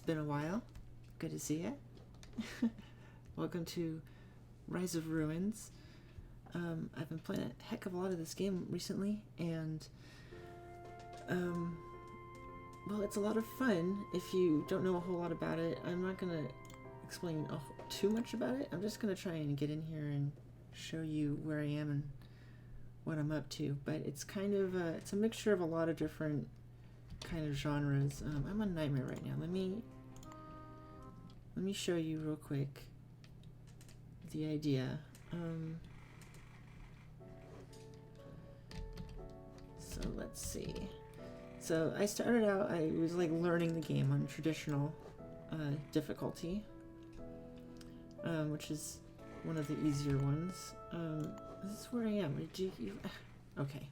been a while. Good to see you. Welcome to Rise of Ruins. I've been playing a heck of a lot of this game recently, and well, it's a lot of fun if you don't know a whole lot about it. I'm not going to explain too much about it. I'm just going to try and get in here and show you where I am and what I'm up to. But it's kind of it's a mixture of a lot of different kind of genres. I'm on Nightmare right now. Let me show you real quick the idea. So let's see. So I started out, I was like learning the game on traditional difficulty, which is one of the easier ones. This is where I am. Okay.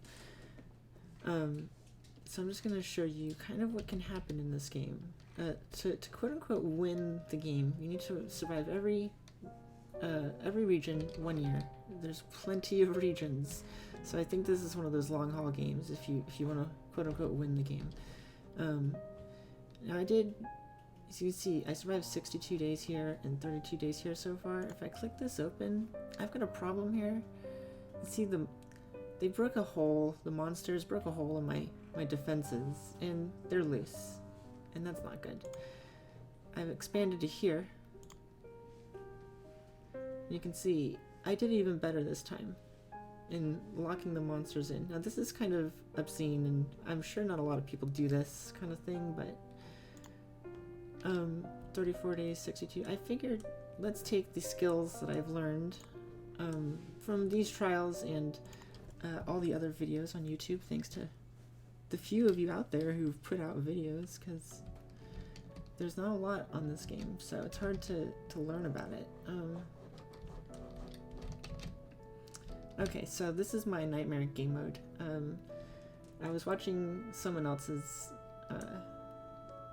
So I'm just going to show you kind of what can happen in this game. To quote-unquote win the game, you need to survive every region 1 year. There's plenty of regions, so I think this is one of those long-haul games if you want to quote-unquote win the game. Now I did, as you can see, I survived 62 days here and 32 days here so far. If I click this open, I've got a problem here. You see they broke a hole, the monsters broke a hole in my defenses, and they're loose, and that's not good. I've expanded to here. You can see I did even better this time in locking the monsters in. Now this is kind of obscene, and I'm sure not a lot of people do this kind of thing, but 34 days, 62. I figured let's take the skills that I've learned from these trials and all the other videos on YouTube, thanks to the few of you out there who've put out videos, because there's not a lot on this game, so it's hard to learn about it. Okay, so this is my Nightmare game mode. I was watching someone else's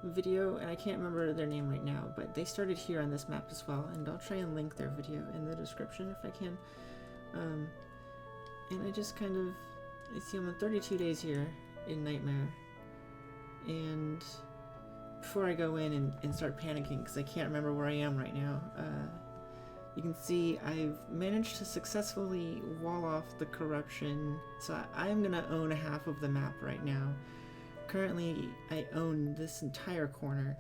video, and I can't remember their name right now, but they started here on this map as well, and I'll try and link their video in the description if I can. And I just kind of, I see I'm on 32 days here in Nightmare, and before I go in and start panicking, because I can't remember where I am right now, you can see I've managed to successfully wall off the corruption, so I'm going to own half of the map right now. Currently, I own this entire corner,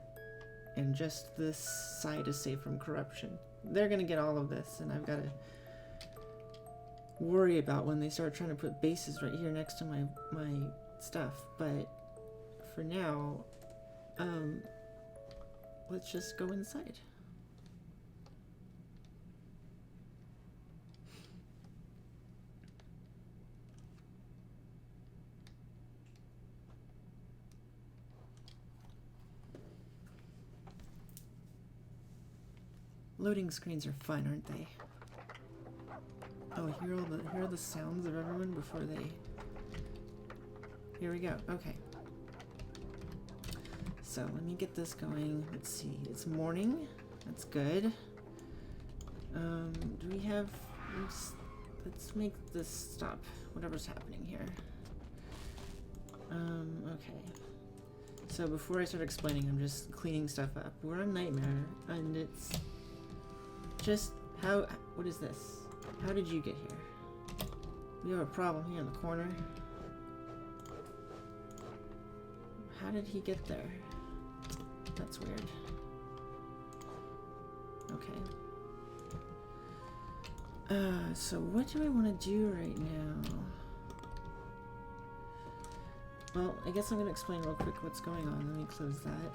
and just this side is safe from corruption. They're going to get all of this, and I've got to worry about when they start trying to put bases right here next to my stuff. But for now, let's just go inside. Loading screens are fun, aren't they? Oh, here are the sounds of everyone before they... Here we go. Okay. So let me get this going. Let's see. It's morning. That's good. Do we have... Let's make this stop. Whatever's happening here. Okay. So before I start explaining, I'm just cleaning stuff up. We're on Nightmare, and it's... Just how... What is this? How did you get here? We have a problem here in the corner. How did he get there? That's weird. Okay. So what do I want to do right now? Well, I guess I'm going to explain real quick what's going on. Let me close that.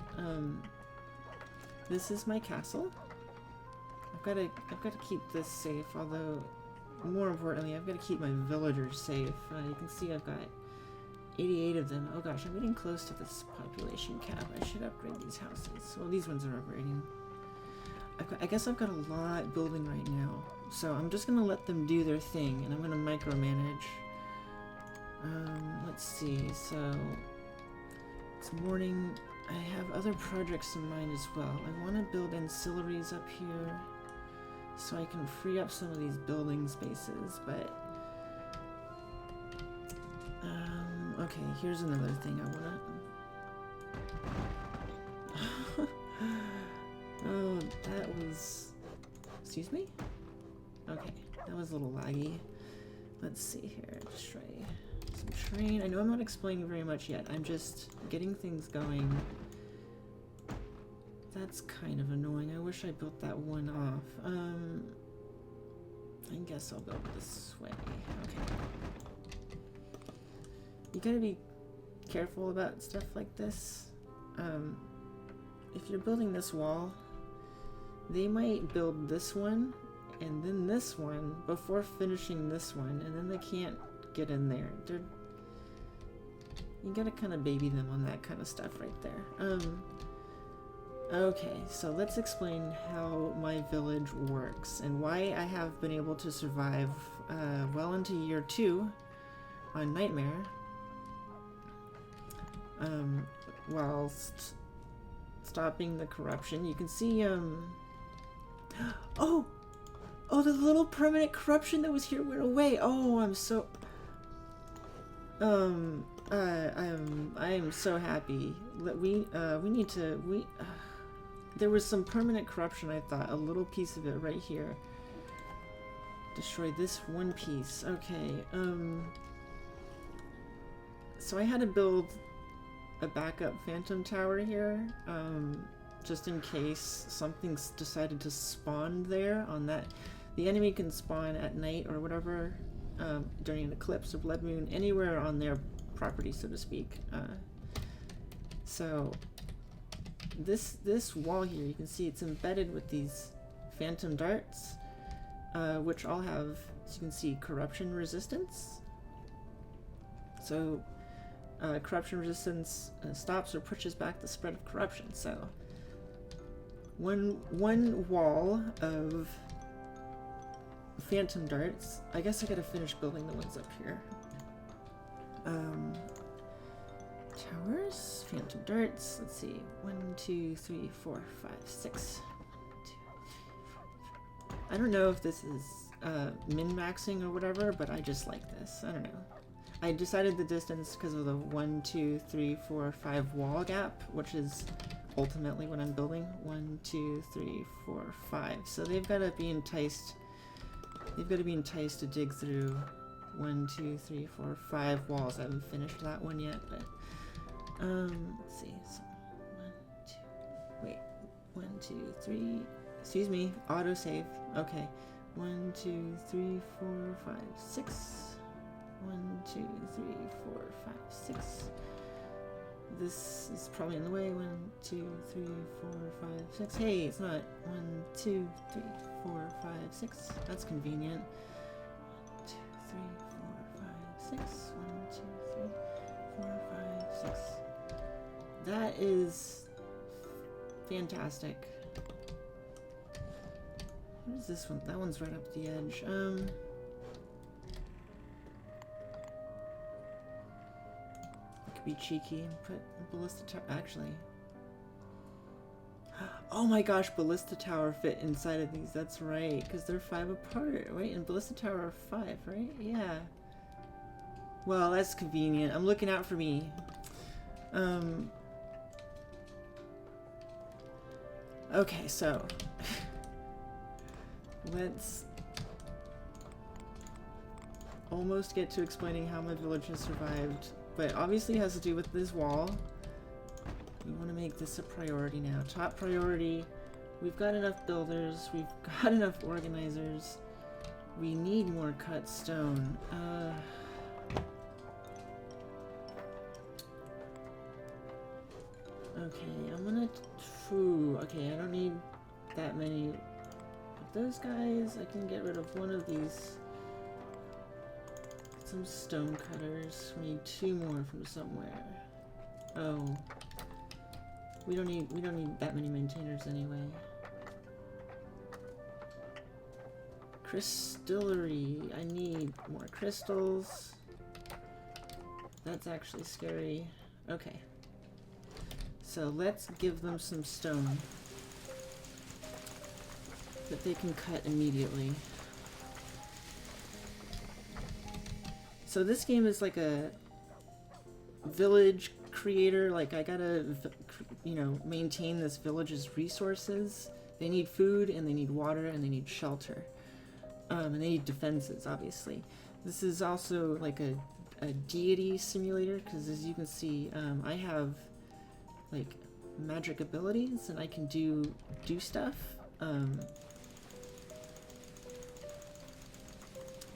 This is my castle. I've got to keep this safe, although more importantly, I've got to keep my villagers safe. You can see I've got 88 of them. Oh gosh, I'm getting close to this population cap. I should upgrade these houses. Well, these ones are upgrading. I guess I've got a lot building right now, so I'm just going to let them do their thing, and I'm going to micromanage. Let's see, so it's morning. I have other projects in mind as well. I want to build ancillaries up here, so I can free up some of these building spaces, but okay, here's another thing I wanna Excuse me? Okay, that was a little laggy. Let's see here. Destroy some terrain. I know I'm not explaining very much yet. I'm just getting things going. That's kind of annoying. I wish I built that one off. I guess I'll build this way. Okay. You gotta be careful about stuff like this. If you're building this wall, they might build this one and then this one before finishing this one, and then they can't get in there. You gotta kind of baby them on that kind of stuff right there. Okay, so let's explain how my village works and why I have been able to survive well into year 2 on Nightmare, whilst stopping the corruption. You can see, oh, the little permanent corruption that was here went away. Oh, I'm so, I am so happy that there was some permanent corruption, I thought, a little piece of it right here. Destroy this one piece. Okay, so I had to build a backup phantom tower here, just in case something's decided to spawn there on that. The enemy can spawn at night or whatever, during an eclipse or blood moon, anywhere on their property, so to speak. So this wall here, you can see it's embedded with these phantom darts, which all have, as you can see, corruption resistance. So corruption resistance stops or pushes back the spread of corruption. So one wall of phantom darts. I guess I gotta finish building the ones up here. Towers, phantom darts. Let's see. 1, 2, 3, 4, 5, 6. 2, 3, 4, 5. I don't know if this is min-maxing or whatever, but I just like this. I don't know. I decided the distance because of the 1, 2, 3, 4, 5 wall gap, which is ultimately what I'm building. 1, 2, 3, 4, 5. So they've got to be enticed. They've got to be enticed to dig through 1, 2, 3, 4, 5 walls. I haven't finished that one yet, but let's see. So 1, 2, 3. Excuse me. Autosave. Okay. 1, 2, 3, 4, 5, 6. 1, 2, 3, 4, 5, 6. This is probably in the way. 1, 2, 3, 4, 5, 6. Hey, it's not. 1, 2, 3, 4, 5, 6. That's convenient. 1, 2, 3, 4, 5, 6. 1, 2, 3, 4, 5, 6. That is fantastic. What is this one? That one's right up the edge. Be cheeky and put a ballista tower. Actually, oh my gosh, ballista tower fit inside of these. That's right, because they're 5 apart. Wait, and ballista tower are 5, right? Yeah. Well, that's convenient. I'm looking out for me. Okay, so let's almost get to explaining how my village has survived. But obviously it has to do with this wall. We want to make this a priority now. Top priority. We've got enough builders. We've got enough organizers. We need more cut stone. Okay, I'm gonna... okay, I don't need that many of those guys. I can get rid of one of these. Some stone cutters. We need 2 more from somewhere. Oh, we don't need that many maintainers anyway. Crystillery. I need more crystals. That's actually scary. Okay. So let's give them some stone that they can cut immediately. So this game is like a village creator. Like I gotta, you know, maintain this village's resources They need food, and they need water, and they need shelter. And they need defenses, obviously. This is also like a deity simulator, because as you can see, I have like magic abilities, and I can do stuff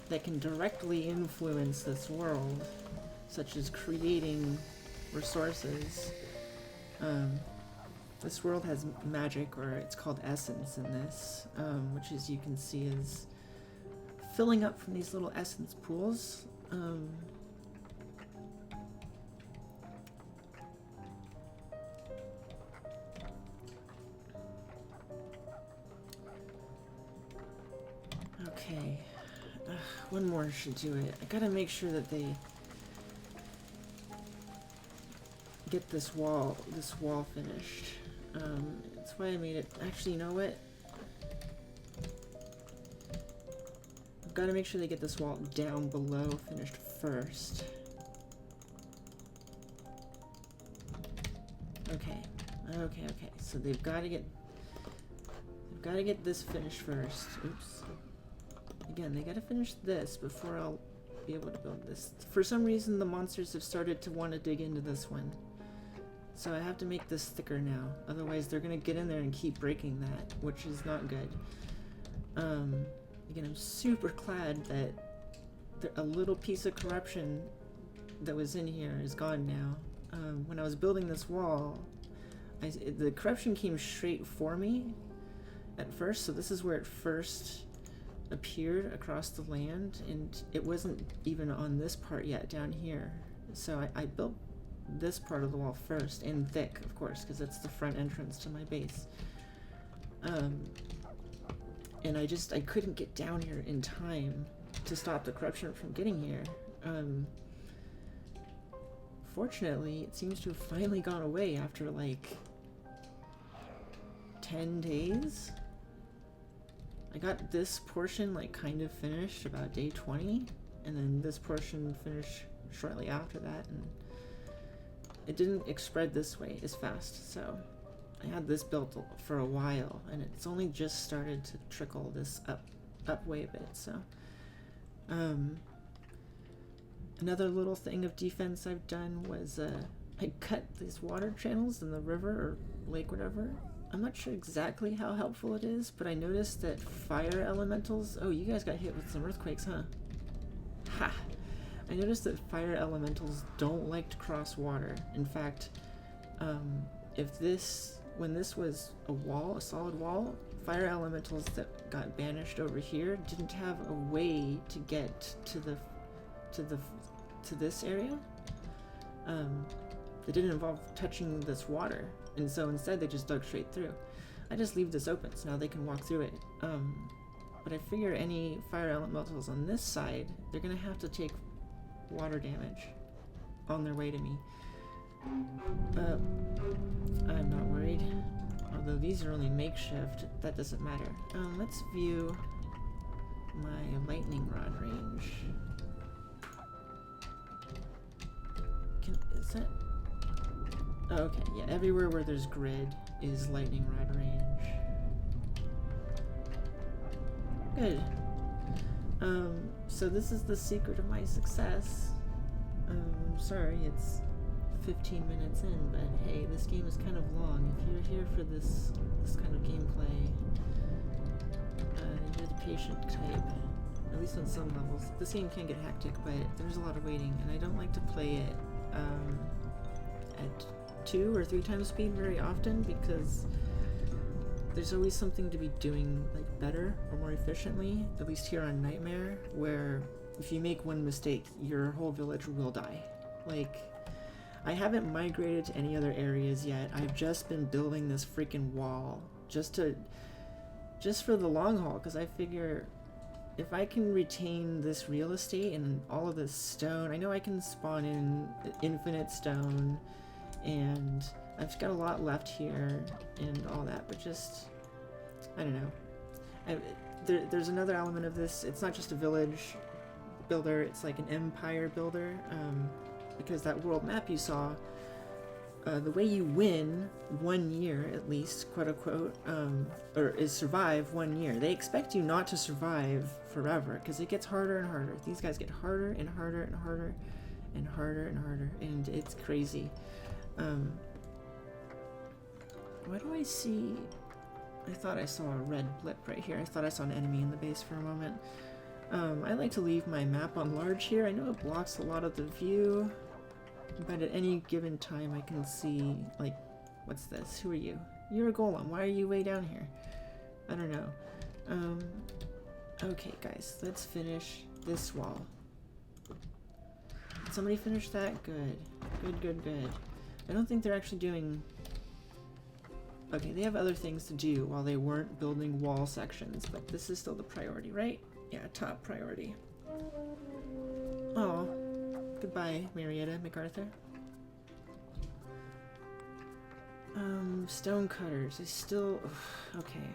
that can directly influence this world, such as creating resources. This world has magic, or it's called essence in this, which, as you can see, is filling up from these little essence pools. Okay, one more should do it. I gotta make sure that they get this wall finished. That's why I made it. Actually, you know what? I've got to make sure they get this wall down below finished first. Okay. So they've got to get this finished first. Oops. Again, they got to finish this before I'll be able to build this. For some reason, the monsters have started to want to dig into this one. So I have to make this thicker now. Otherwise, they're going to get in there and keep breaking that, which is not good. Again, I'm super glad that a little piece of corruption that was in here is gone now. When I was building this wall, the corruption came straight for me at first, so this is where it first appeared across the land, and it wasn't even on this part yet down here. So I built this part of the wall first, and thick, of course, because that's the front entrance to my base. And I couldn't get down here in time to stop the corruption from getting here. Fortunately, it seems to have finally gone away after like 10 days. I got this portion like kind of finished about day 20, and then this portion finished shortly after that, and it didn't spread this way as fast, so I had this built for a while, and it's only just started to trickle this up way a bit. So another little thing of defense I've done was I cut these water channels in the river or lake, whatever. I'm not sure exactly how helpful it is, but I noticed that fire elementals... Oh, you guys got hit with some earthquakes, huh? Ha! I noticed that fire elementals don't like to cross water. In fact, when this was a solid wall, fire elementals that got banished over here didn't have a way to get to this area. It didn't involve touching this water, and so instead they just dug straight through. I just leave this open so now they can walk through it. But I figure any fire elementals on this side, they're gonna have to take water damage on their way to me. I'm not worried. Although these are only makeshift, that doesn't matter. Let's view my lightning rod range. Is that... Oh, okay, yeah, everywhere where there's grid is lightning rod range. Good. So this is the secret of my success. I'm sorry, it's 15 minutes in, but hey, this game is kind of long. If you're here for this kind of gameplay, you're the patient type, at least on some levels. This game can get hectic, but there's a lot of waiting, and I don't like to play it at 2 or 3 times speed very often, because there's always something to be doing like better or more efficiently, at least here on Nightmare, where if you make one mistake, your whole village will die. Like, I haven't migrated to any other areas yet. I've just been building this freaking wall just for the long haul, because I figure if I can retain this real estate and all of this stone, I know I can spawn in infinite stone, and I've got a lot left here and all that, but just, I don't know. There's another element of this. It's not just a village builder, it's like an empire builder, because that world map you saw the way you win 1 year, at least, quote unquote, or is survive 1 year. They expect you not to survive forever because it gets harder and harder. These guys get harder and harder and harder and harder and harder, and it's crazy. Why do I see... I thought I saw a red blip right here. I thought I saw an enemy in the base for a moment. I like to leave my map on large here. I know it blocks a lot of the view, but at any given time I can see, like, what's this? Who are you? You're a golem. Why are you way down here? I don't know. Okay, guys, let's finish this wall. Did somebody finish that? Good. Good, good, good. I don't think they're actually doing... Okay, they have other things to do while they weren't building wall sections, but this is still the priority, right? Yeah, top priority. Oh, goodbye, Marietta MacArthur. Stone cutters. I still... Okay.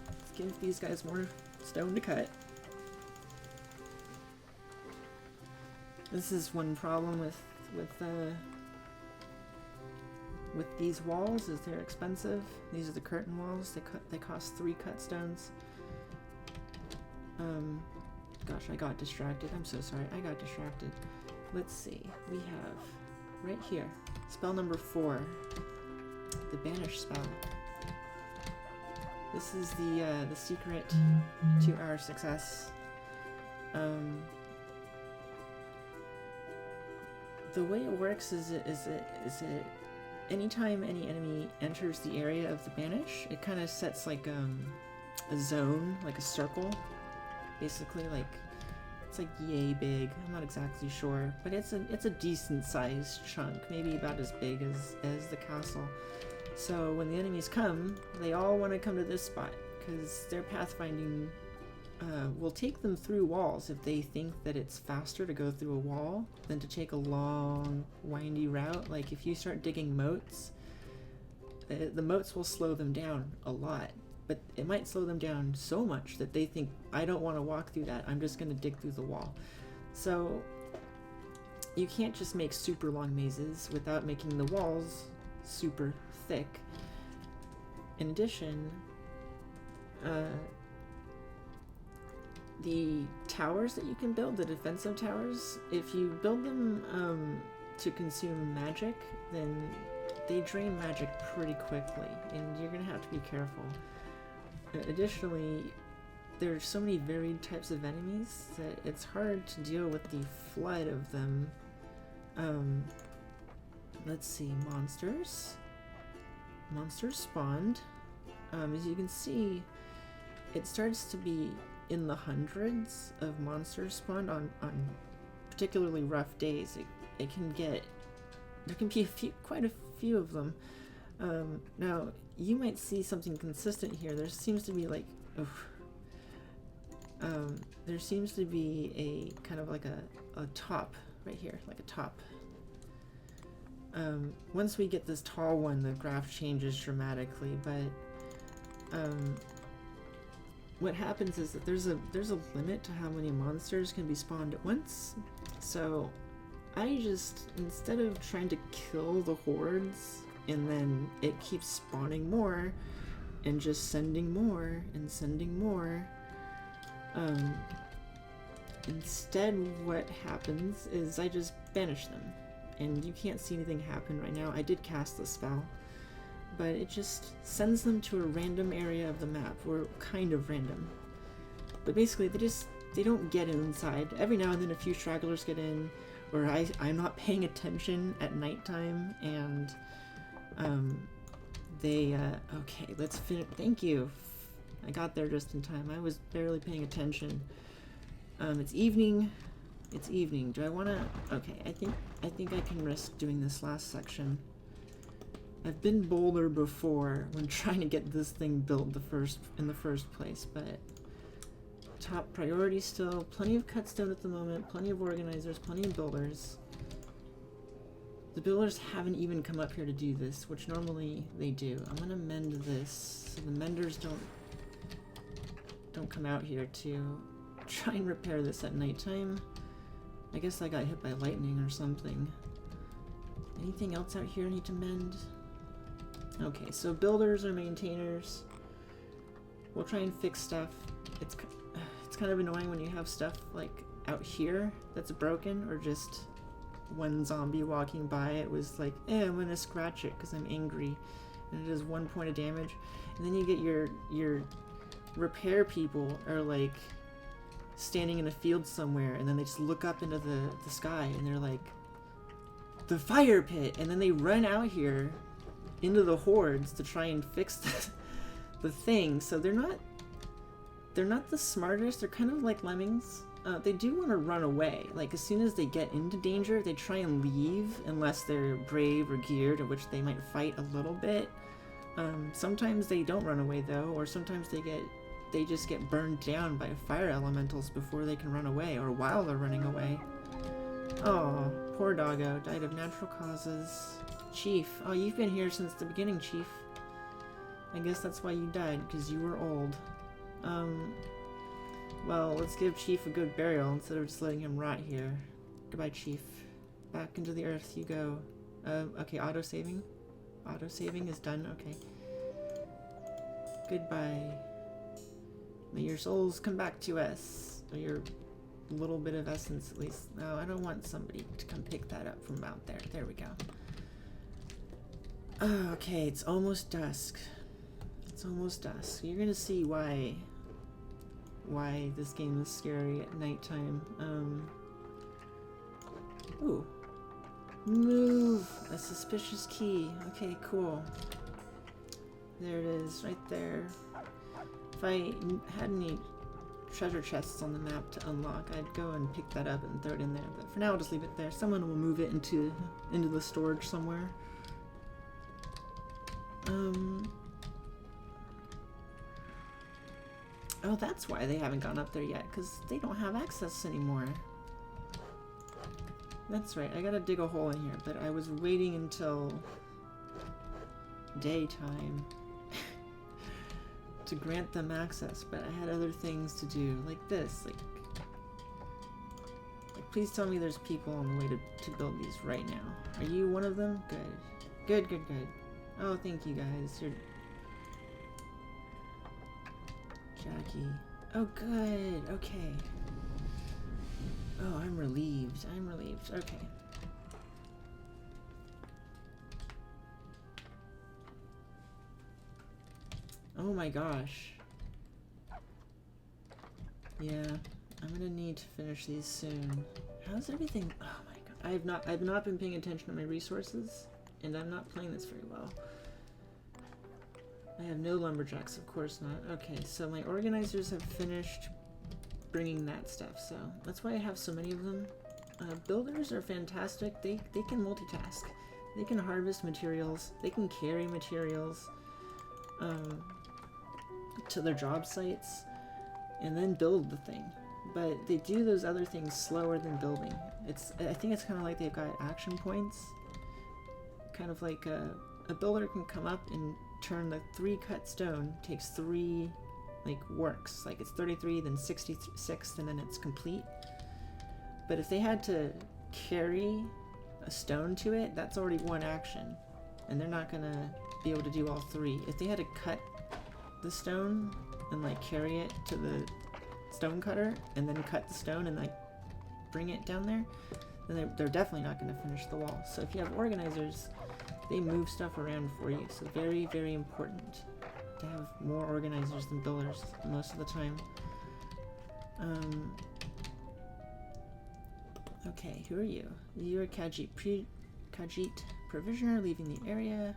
Let's give these guys more stone to cut. This is one problem with these walls, is they're expensive. These are the curtain walls. They cost 3 cut stones. Gosh, I got distracted. I'm so sorry. I got distracted. Let's see. We have right here spell number 4, the banish spell. This is the secret to our success. The way it works is it anytime any enemy enters the area of the banish, it kind of sets like a zone, like a circle, basically. Like, it's like yay big. I'm not exactly sure, but it's a decent sized chunk, maybe about as big as the castle. So when the enemies come, they all want to come to this spot because their pathfinding will take them through walls if they think that it's faster to go through a wall than to take a long, windy route. Like if you start digging moats, the moats will slow them down a lot, but it might slow them down so much that they think, I don't want to walk through that, I'm just going to dig through the wall. So you can't just make super long mazes without making the walls super thick. In addition, the towers that you can build, the defensive towers, if you build them to consume magic, then they drain magic pretty quickly, and you're gonna have to be careful. Additionally, there's so many varied types of enemies that it's hard to deal with the flood of them. Let's see, monsters. Monsters spawned. As you can see, it starts to be in the hundreds of monsters spawned on particularly rough days. It can get, there can be quite a few of them. Now you might see something consistent here. There seems to be like, there seems to be a kind of like a top right here, like a top. Once we get this tall one, the graph changes dramatically, but what happens is that there's a limit to how many monsters can be spawned at once. So I just, instead of trying to kill the hordes and then it keeps spawning more and just sending more and sending more, instead what happens is I just banish them, and you can't see anything happen right now. I did cast the spell, but it just sends them to a random area of the map, or kind of random. But basically they don't get inside. Every now and then a few stragglers get in, or I'm not paying attention at nighttime, and okay, let's finish. Thank you. I got there just in time. I was barely paying attention. It's evening. It's evening. Do I want to? Okay, I think I can risk doing this last section. I've been bolder before when trying to get this thing built in the first place, but top priority still. Plenty of cut stone at the moment, plenty of organizers, plenty of builders. The builders haven't even come up here to do this, which normally they do. I'm gonna mend this so the menders don't come out here to try and repair this at nighttime. I guess I got hit by lightning or something. Anything else out here I need to mend? Okay, so builders or maintainers. We'll try and fix stuff. It's kind of annoying when you have stuff like out here that's broken, or just one zombie walking by it was like, I'm gonna scratch it because I'm angry, and it does 1 point of damage. And then you get your repair people are like standing in a field somewhere, and then they just look up into the sky and they're like, the fire pit, and then they run out here into the hordes to try and fix the thing. So they're not the smartest. They're kind of like lemmings. They do want to run away. Like, as soon as they get into danger, they try and leave, unless they're brave or geared, in which they might fight a little bit. Sometimes they don't run away though, or sometimes they just get burned down by fire elementals before they can run away, or while they're running away. Oh, poor doggo, died of natural causes. Chief, oh, you've been here since the beginning, Chief. I guess that's why you died, because you were old. Well, let's give Chief a good burial instead of just letting him rot here. Goodbye, Chief. Back into the earth you go. Okay, auto-saving? Auto-saving is done, okay. Goodbye. May your souls come back to us. Or your little bit of essence, at least. No, I don't want somebody to come pick that up from out there. There we go. Okay, it's almost dusk. It's almost dusk. You're gonna see why this game is scary at nighttime. Ooh. Move! A suspicious key. Okay, cool. There it is, right there. If I had any treasure chests on the map to unlock, I'd go and pick that up and throw it in there. But for now, I'll just leave it there. Someone will move it into the storage somewhere. Oh, that's why they haven't gone up there yet, because they don't have access anymore. That's right, I gotta dig a hole in here, but I was waiting until daytime to grant them access, but I had other things to do, like this, like please tell me there's people on the way to build these right now. Are you one of them? Good. Good. Oh, thank you guys. You're Jackie. Oh, good. Okay. Oh, I'm relieved. Okay. Oh my gosh. Yeah, I'm gonna need to finish these soon. How's everything? Oh my god. I've not been paying attention to my resources, and I'm not playing this very well. I have no lumberjacks, of course not. Okay, so my organizers have finished bringing that stuff, so that's why I have so many of them. Builders are fantastic. They can multitask. They can harvest materials. They can carry materials to their job sites and then build the thing. But they do those other things slower than building. I think it's kind of like they've got action points. Kind of like a builder can come up and turn the 3 cut stone, takes 3 like works, like it's 33, then 66, and then it's complete. But if they had to carry a stone to it, that's already 1 action, and they're not gonna be able to do all 3. If they had to cut the stone and like carry it to the stone cutter and then cut the stone and like bring it down there, then they're definitely not going to finish the wall. So if you have organizers, they move stuff around for you. So very, very important to have more organizers than builders most of the time. Okay, who are you? You're Khajiit Provisioner leaving the area.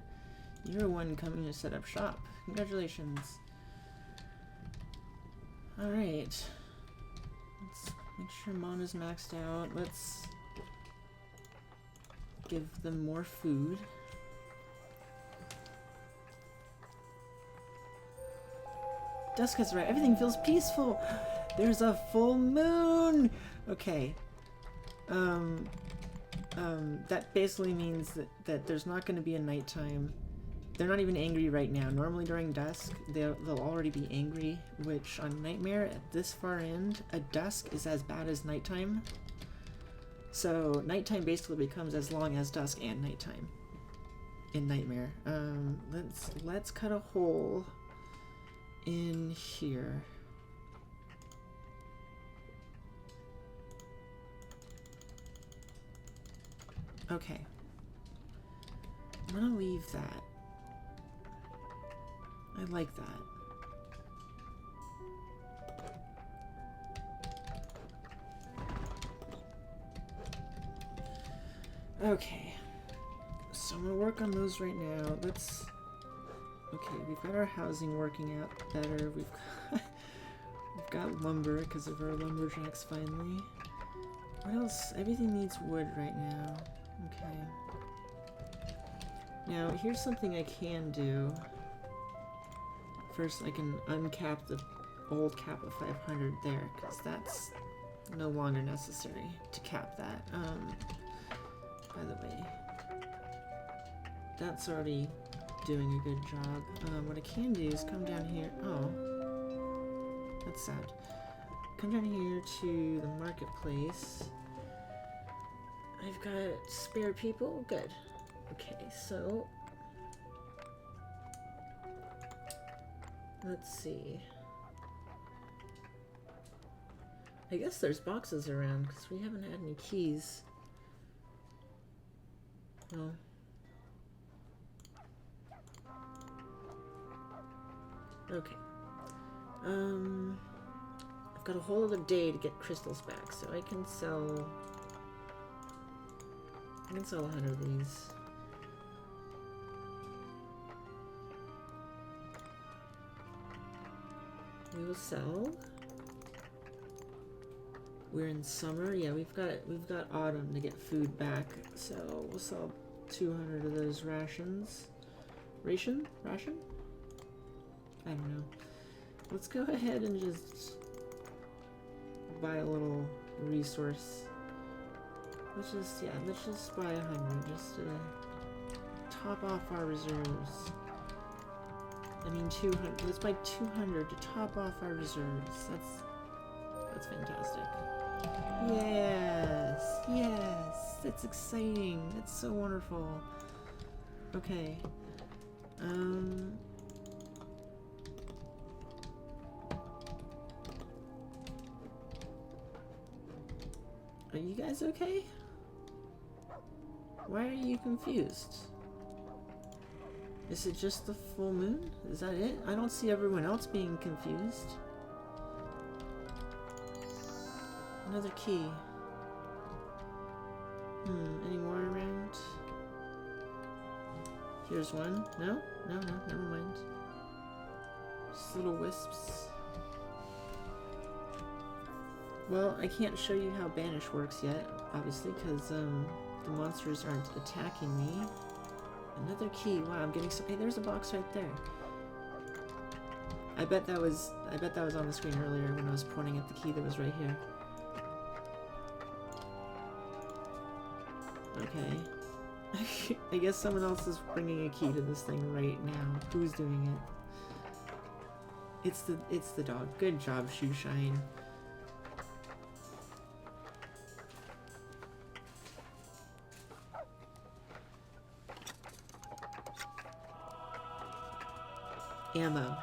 You're one coming to set up shop. Congratulations. Alright. Let's make sure Mana's maxed out. Let's give them more food. Dusk is right. Everything feels peaceful. There's a full moon. Okay. That basically means that there's not going to be a nighttime. They're not even angry right now. Normally during dusk, they'll already be angry, which on Nightmare, at this far end, a dusk is as bad as nighttime. So nighttime basically becomes as long as dusk and nighttime in Nightmare. Let's cut a hole in here. Okay. I'm gonna leave that. I like that. Okay. So I'm gonna work on those right now. Let's... Okay, we've got our housing working out better. We've got lumber because of our lumberjacks finally. What else? Everything needs wood right now. Okay. Now, here's something I can do. First, I can uncap the old cap of 500 there, because that's no longer necessary to cap that. By the way, that's already doing a good job. What I can do is come down here. Oh, that's sad. Come down here to the marketplace. I've got spare people. Good. Okay, so let's see. I guess there's boxes around because we haven't had any keys. Oh. Okay. I've got a whole other day to get crystals back, so I can sell 100 of these. We will sell. We're in summer. Yeah, we've got autumn to get food back, so we'll sell 200 of those rations. Ration? I don't know. Let's go ahead and just buy a little resource. Let's just buy 100 just to top off our reserves. I mean 200. Let's buy 200 to top off our reserves. That's fantastic. Yes, that's exciting. That's so wonderful. Okay. Are you guys okay? Why are you confused? Is it just the full moon? Is that it? I don't see everyone else being confused. Another key. Any more around? Here's one. No, never mind. Just little wisps. Well, I can't show you how banish works yet, obviously, because the monsters aren't attacking me. Another key. Wow, I'm getting so. Hey, there's a box right there. I bet that was on the screen earlier when I was pointing at the key that was right here. Okay. I guess someone else is bringing a key to this thing right now. Who's doing it? It's the dog. Good job, Shoeshine. Ammo.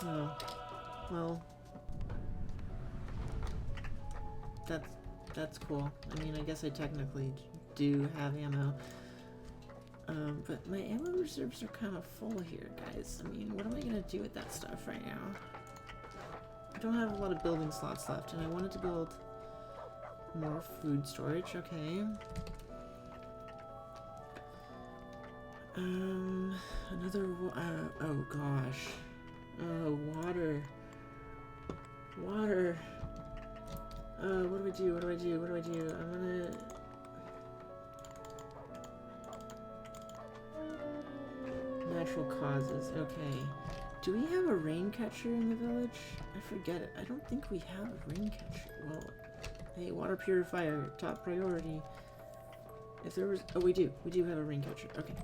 Oh. Well. That's cool. I mean, I guess I technically do have ammo. But my ammo reserves are kind of full here, guys. I mean, what am I gonna do with that stuff right now? I don't have a lot of building slots left, and I wanted to build more food storage. Okay. Another, oh gosh. Oh, water. Water. What do I do? I'm gonna... Natural causes, okay. Do we have a rain catcher in the village? I forget it. I don't think we have a rain catcher. Well, hey, water purifier, top priority. If there was, oh, we do have a rain catcher. Okay.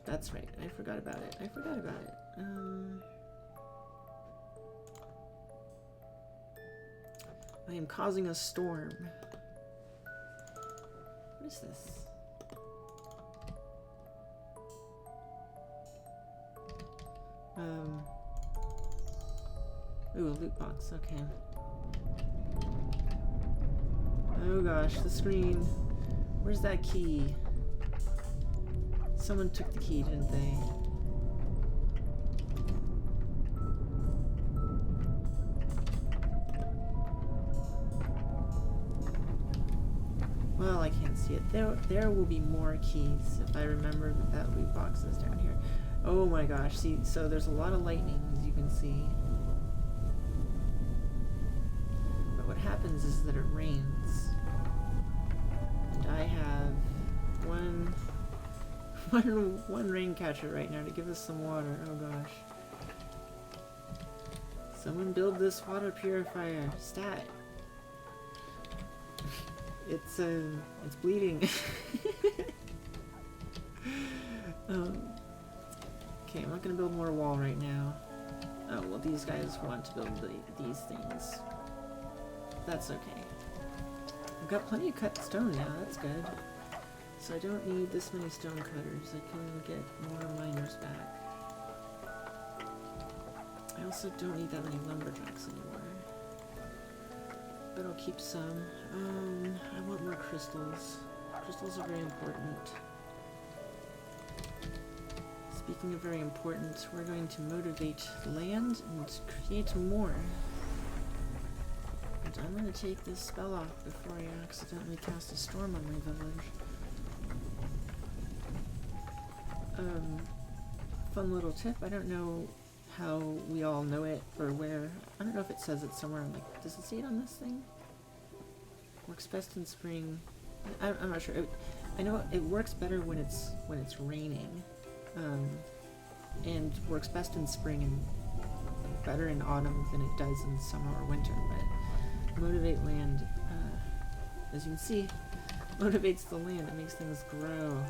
That's right. I forgot about it. I am causing a storm. What is this? Ooh, a loot box, okay. Oh gosh, the screen. Where's that key? Someone took the key, didn't they? Well, I can't see it. There will be more keys if I remember that loot box is down here. Oh my gosh, see, so there's a lot of lightning, as you can see. But what happens is that it rains. And I have one rain catcher right now to give us some water. Oh gosh. Someone build this water purifier. Stat. It's bleeding. Okay, I'm not gonna build more wall right now. Oh, well, these guys want to build these things. That's okay. I've got plenty of cut stone now, that's good. So I don't need this many stone cutters. I can get more miners back. I also don't need that many lumberjacks anymore. But I'll keep some. I want more crystals. Crystals are very important. Speaking of very important, we're going to motivate land and create more. And I'm going to take this spell off before I accidentally cast a storm on my village. Fun little tip, I don't know how we all know it or where. I don't know if it says it somewhere. I'm like, does it say it on this thing? Works best in spring. I'm not sure. I know it works better when it's raining, and works best in spring and better in autumn than it does in summer or winter. But motivate land, as you can see, motivates the land. It makes things grow.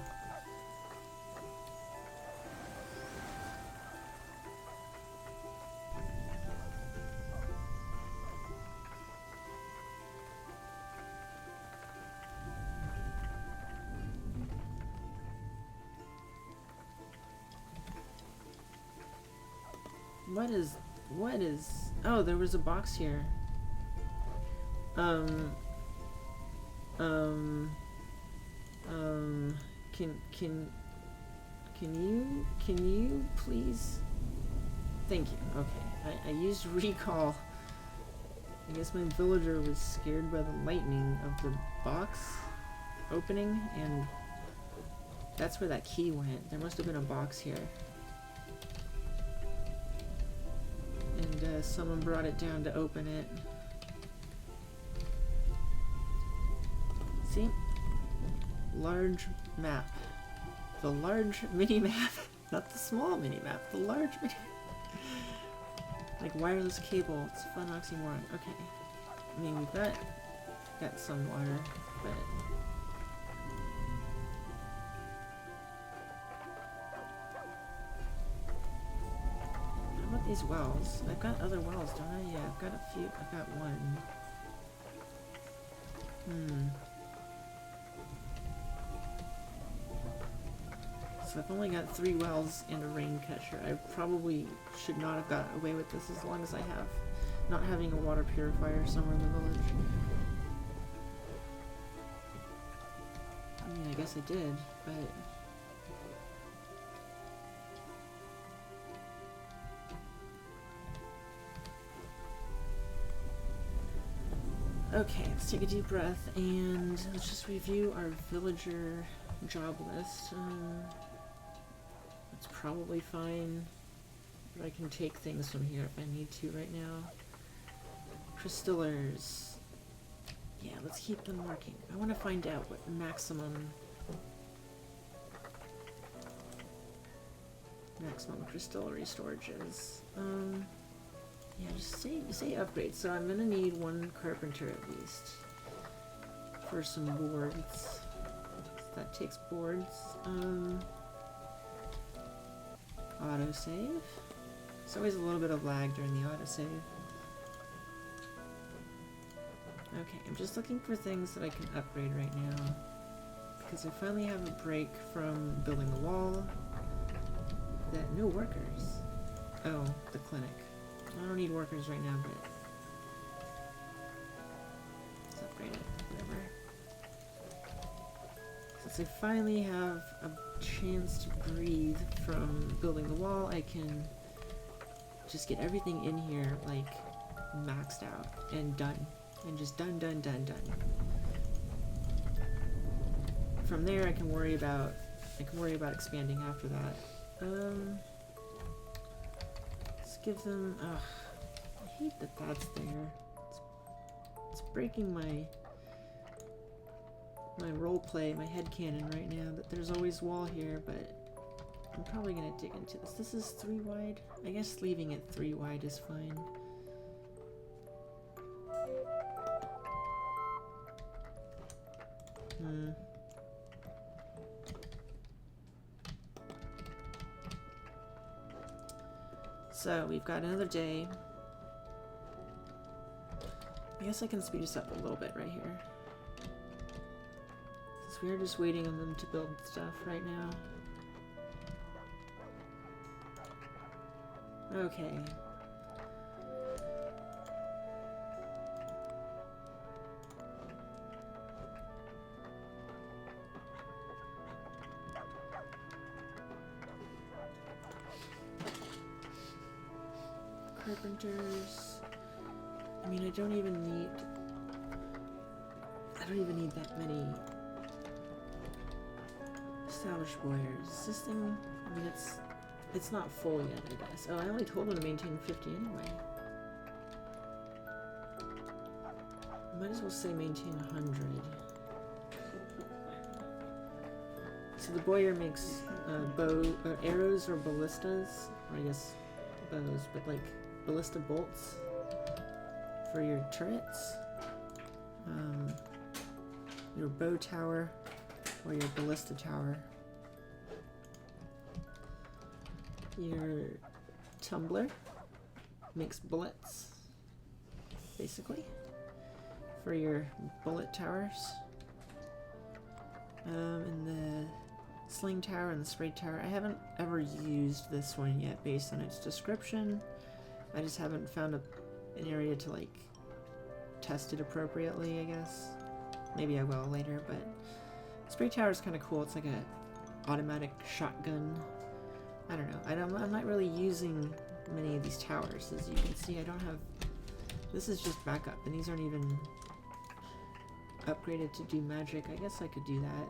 What is, oh, there was a box here. Can you please, thank you, okay, I used recall. I guess my villager was scared by the lightning of the box opening, and that's where that key went. There must have been a box here. And someone brought it down to open it. See? Large map. The large mini-map. Not the small mini-map, the large mini-map. Like wireless cable. It's a fun oxymoron. Okay. I mean, we've got some water, but... these wells. I've got other wells, don't I? Yeah, I've got a few. I've got one. So I've only got 3 wells and a rain catcher. I probably should not have got away with this as long as I have. Not having a water purifier somewhere in the village. I mean, I guess I did, but... Okay, let's take a deep breath and let's just review our villager job list. It's probably fine, but I can take things from here if I need to right now. Crystallers. Yeah, let's keep them working. I want to find out what maximum crystallary storage is. Yeah, just say upgrade. So I'm gonna need 1 carpenter at least for some boards. That takes boards. Autosave. There's always a little bit of lag during the autosave. Okay, I'm just looking for things that I can upgrade right now. because I finally have a break from building the wall. That no workers. Oh, the clinic. I don't need workers right now, but let's upgrade it. Whatever. Since I finally have a chance to breathe from building the wall, I can just get everything in here like maxed out and done. And just done. From there I can worry about expanding after that. Let's give them I hate that that's there. It's breaking my roleplay, my headcanon right now that there's always wall here, but I'm probably gonna dig into this. This is 3 wide. I guess leaving it 3 wide is fine. So we've got another day. I guess I can speed us up a little bit right here. Since we're just waiting on them to build stuff right now. Okay. Carpenters. I mean, I don't even need that many established warriors. This thing, I mean, it's not full yet, I guess. Oh, I only told them to maintain 50 anyway. Might as well say maintain 100. So the boyer makes arrows or ballistas, or I guess bows, but like ballista bolts for your turrets, your bow tower, or your ballista tower. Your tumbler makes bullets, basically, for your bullet towers. And the sling tower and the spray tower. I haven't ever used this one yet based on its description. I just haven't found an area to like test it appropriately, I guess. Maybe I will later, but spray tower is kind of cool. It's like a automatic shotgun. I don't know. I'm not really using many of these towers. As you can see, I don't have... This is just backup, and these aren't even upgraded to do magic. I guess I could do that,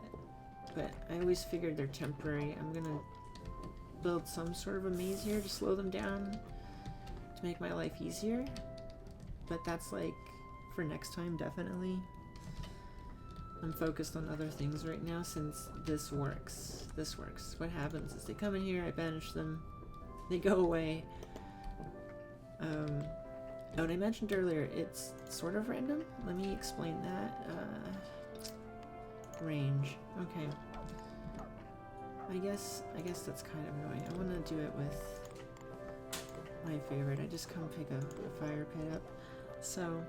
but I always figured they're temporary. I'm gonna build some sort of a maze here to slow them down, to make my life easier, but that's like for next time, definitely. I'm focused on other things right now since this works. This works. What happens is they come in here, I banish them, they go away. Oh, and I mentioned earlier, it's sort of random. Let me explain that. Range. Okay. I guess that's kind of annoying. I want to do it with my favorite. I just come pick a fire pit up. So,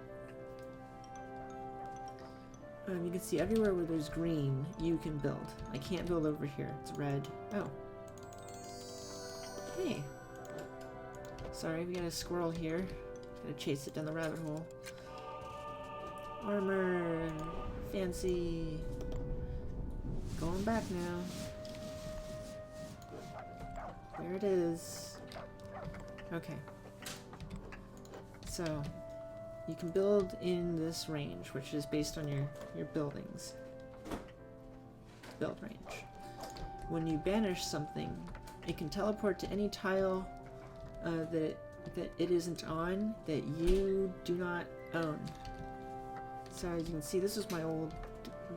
you can see everywhere where there's green, you can build. I can't build over here. It's red. Oh. Hey. Sorry, we got a squirrel here. Gotta chase it down the rabbit hole. Armor. Fancy. Going back now. There it is. Okay. So, you can build in this range, which is based on your buildings. Build range. When you banish something, it can teleport to any tile that it isn't on, that you do not own. So as you can see, this is my old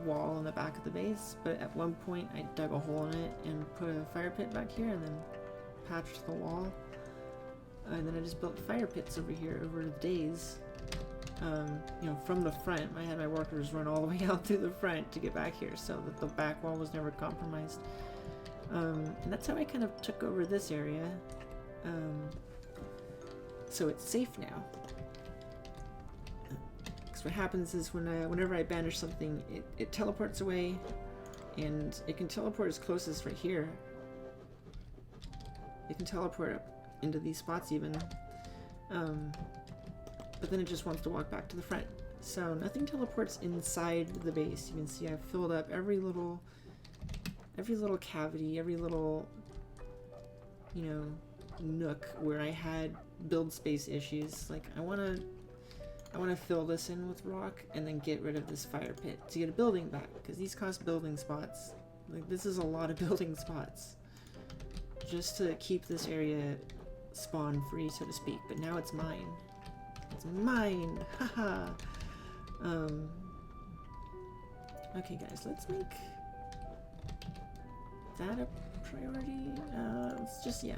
wall in the back of the base, but at one point I dug a hole in it and put a fire pit back here and then patched the wall. And then I just built fire pits over here over the days. You know, from the front. I had my workers run all the way out through the front to get back here so that the back wall was never compromised. And that's how I kind of took over this area. So it's safe now. Because what happens is whenever I banish something, it teleports away, and it can teleport as close as right here. It can teleport up into these spots even. But then it just wants to walk back to the front. So nothing teleports inside the base. You can see I've filled up every little cavity, every little, you know, nook where I had build space issues. Like I want to fill this in with rock and then get rid of this fire pit to get a building back, because these cost building spots. Like this is a lot of building spots just to keep this area spawn free, so to speak. But now it's mine. It's mine. Haha. Okay guys, let's make that a priority.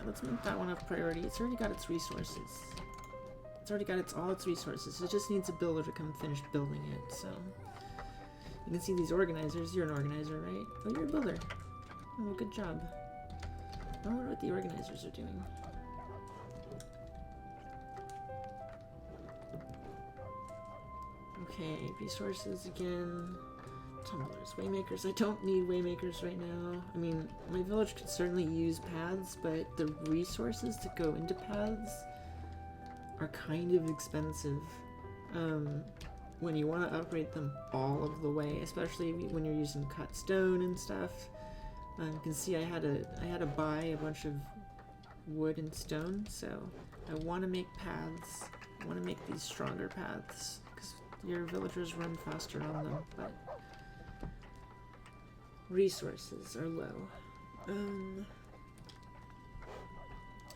Let's make that one a priority. It's already got its resources. It's already got all its resources. It just needs a builder to come finish building it. So you can see these organizers. You're an organizer, right? Oh, you're a builder. Oh, good job. I wonder what the organizers are doing. Okay, resources again. Tumblers, waymakers. I don't need waymakers right now. I mean, my village could certainly use paths, but the resources to go into paths are kind of expensive when you want to upgrade them all of the way, especially when you're using cut stone and stuff. You can see I had to buy a bunch of wood and stone, so I want to make paths. I want to make these stronger paths because your villagers run faster on them, but resources are low. I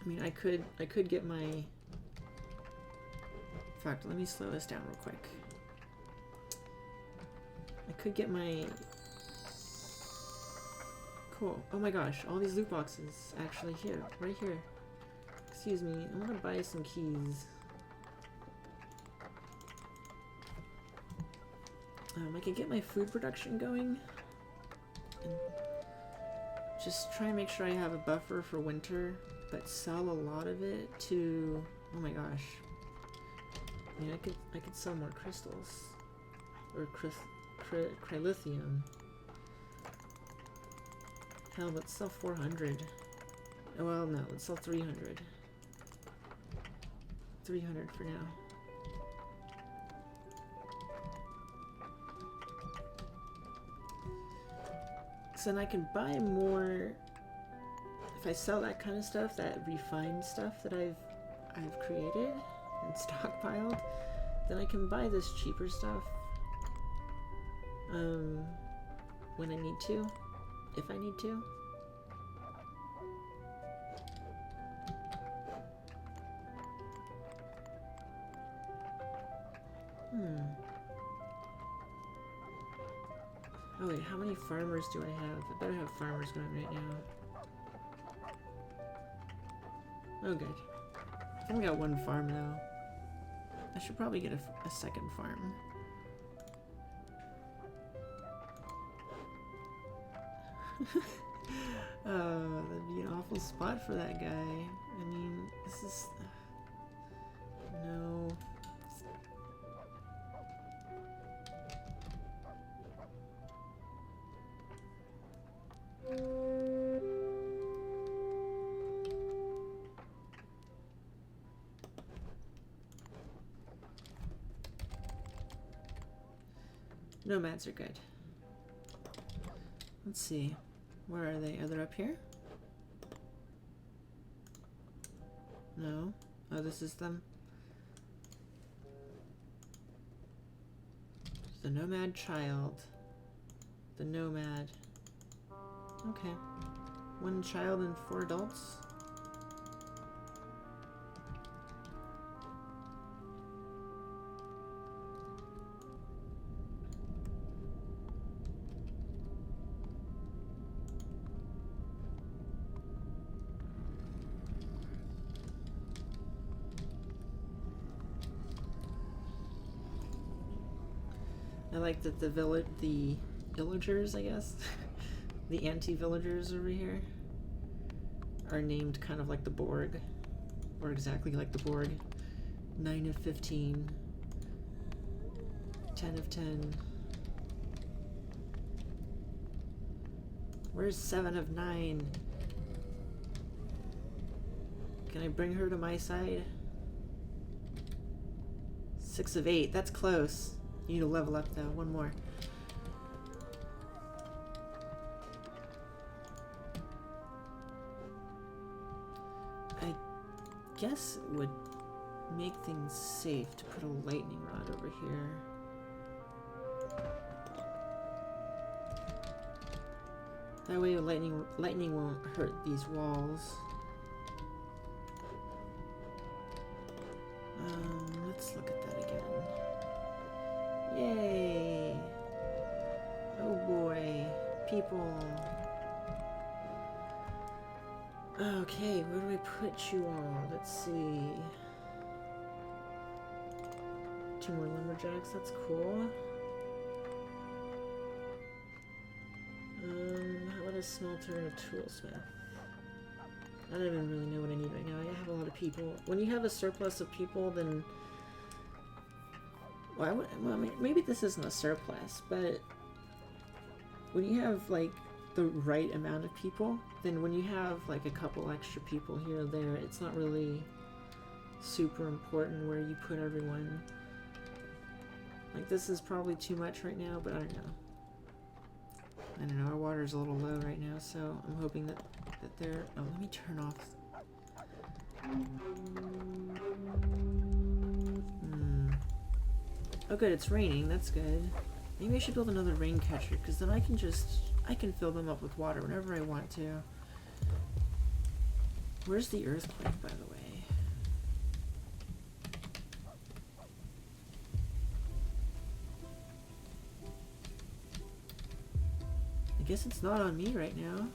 mean, I could get my... In fact, let me slow this down real quick. I could get my... Cool. Oh my gosh, all these loot boxes actually here, right here. Excuse me, I'm gonna buy some keys. I could get my food production going. And just try and make sure I have a buffer for winter, but sell a lot of it to... Oh my gosh. I mean, I could sell more crystals. Or crylithium. Hell, let's sell 400. Oh, well, no, let's sell 300. 300 for now. So then I can buy more. If I sell that kind of stuff, that refined stuff that I've created and stockpiled, then I can buy this cheaper stuff when I need to, if I need to. Oh wait, how many farmers do I have? I better have farmers going right now. Oh good. I've only got one farm though. I should probably get a second farm. That'd be an awful spot for that guy. I mean, this is... no... Nomads are good. Let's see. Where are they? Are they up here? No. Oh, this is them. The nomad child. The nomad. Okay. 1 child and 4 adults. I like that the villagers, I guess, the anti-villagers over here are named kind of like the Borg, or exactly like the Borg. 9 of 15, 10 of 10. Where's 7 of 9? Can I bring her to my side? 6 of 8. That's close. You need to level up though. One more. I guess it would make things safe to put a lightning rod over here. That way lightning won't hurt these walls. Let's look at that again. Yay! Oh boy, people. Okay, where do I put you all? Let's see. 2 more lumberjacks, that's cool. How about a smelter and a toolsmith? I don't even really know what I need right now. I have a lot of people. When you have a surplus of people, then... Well, maybe this isn't a surplus, but... When you have, like, the right amount of people, then when you have, like, a couple extra people here or there, it's not really super important where you put everyone. Like, this is probably too much right now, but I don't know. I don't know, our water's a little low right now, so I'm hoping that they're... Oh, let me turn off... Oh good, it's raining, that's good. Maybe I should build another rain catcher, because then I can fill them up with water whenever I want to. Where's the earthquake, by the way? I guess it's not on me right now.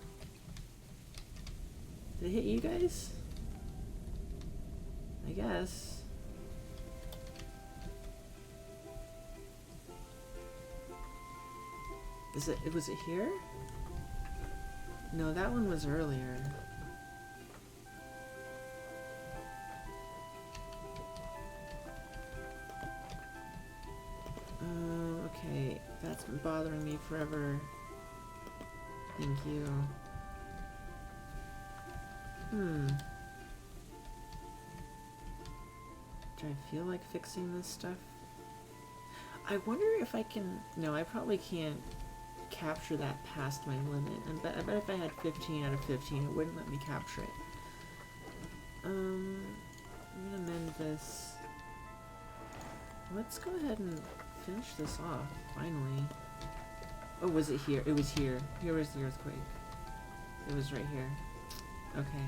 Did it hit you guys? I guess. Was it here? No, that one was earlier. Okay, that's been bothering me forever. Thank you. Do I feel like fixing this stuff? I wonder if I can... No, I probably can't capture that past my limit. I bet if I had 15 out of 15, it wouldn't let me capture it. I'm gonna mend this. Let's go ahead and finish this off, finally. Oh, was it here? It was here. Here was the earthquake. It was right here. Okay.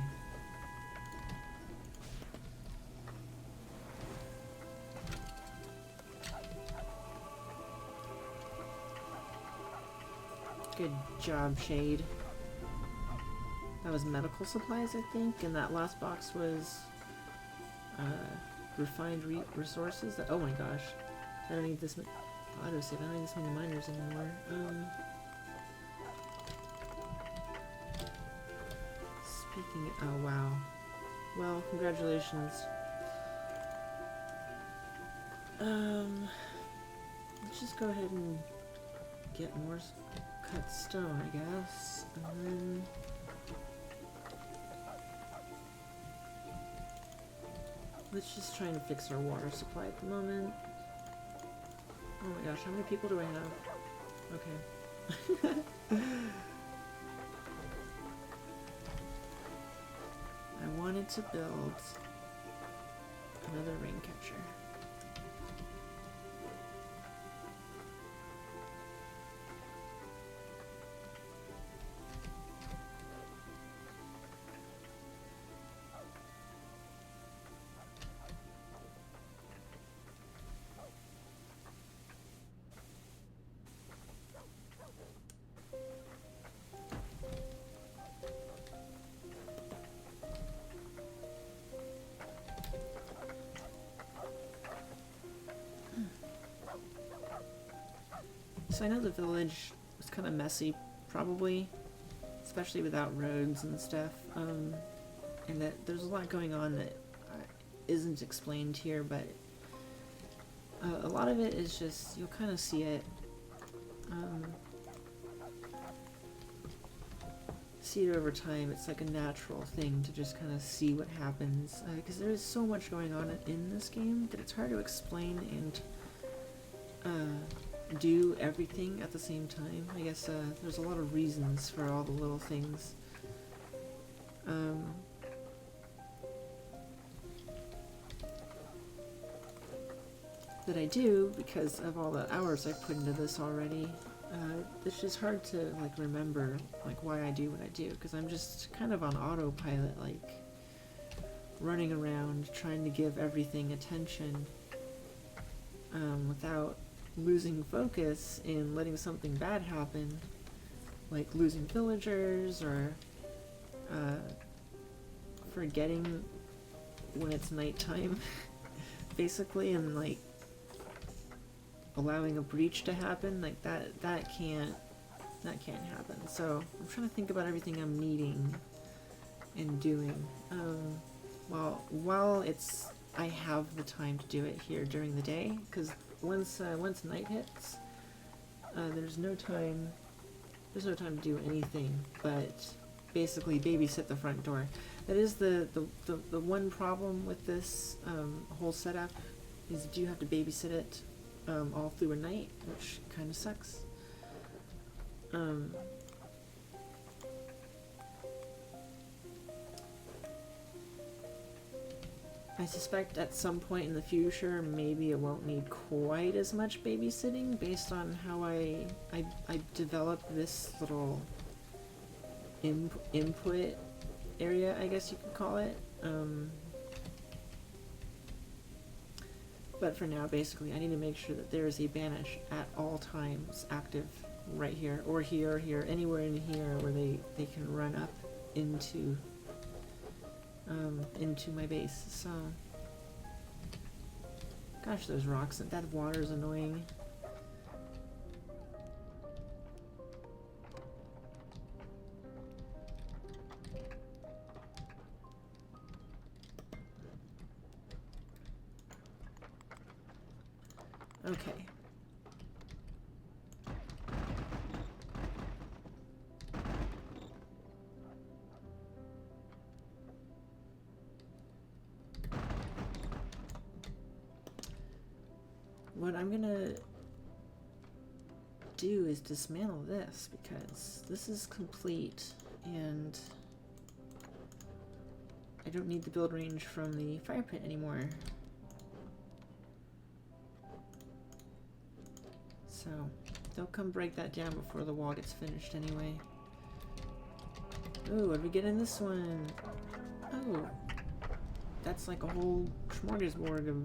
Good job, Shade. That was medical supplies, I think, and that last box was refined resources. Oh my gosh. I don't need this many... I don't need this many miners anymore. Speaking... Oh, wow. Well, congratulations. Let's just go ahead and get more cut stone, I guess. And then... Let's just try and fix our water supply at the moment. Oh my gosh, how many people do I have? Okay. I wanted to build another rain catcher. So I know the village was kind of messy, probably, especially without roads and stuff, and that there's a lot going on that isn't explained here, but a lot of it is just, you'll kind of see it. see it over time. It's like a natural thing to just kind of see what happens, because there is so much going on in this game that it's hard to explain and do everything at the same time. I guess there's a lot of reasons for all the little things. That I do because of all the hours I've put into this already. It's just hard to like remember like why I do what I do, because I'm just kind of on autopilot, like running around trying to give everything attention without losing focus and letting something bad happen, like losing villagers or forgetting when it's nighttime basically, and like allowing a breach to happen. Like that can't happen. So I'm trying to think about everything I'm needing and doing while I have the time to do it here during the day, because once night hits, there's no time to do anything but basically babysit the front door. That is the one problem with this whole setup, is that you have to babysit it all through a night, which kind of sucks. I suspect at some point in the future maybe it won't need quite as much babysitting based on how I developed this little input area, I guess you could call it. But for now, basically, I need to make sure that there is a banish at all times active right here, or here, or here, anywhere in here where they can run up into my base. So, gosh, those rocks, that water is annoying. Okay. What I'm gonna do is dismantle this, because this is complete and I don't need the build range from the fire pit anymore. So they'll come break that down before the wall gets finished anyway. Ooh, what did we get in this one? Oh, that's like a whole smorgasbord of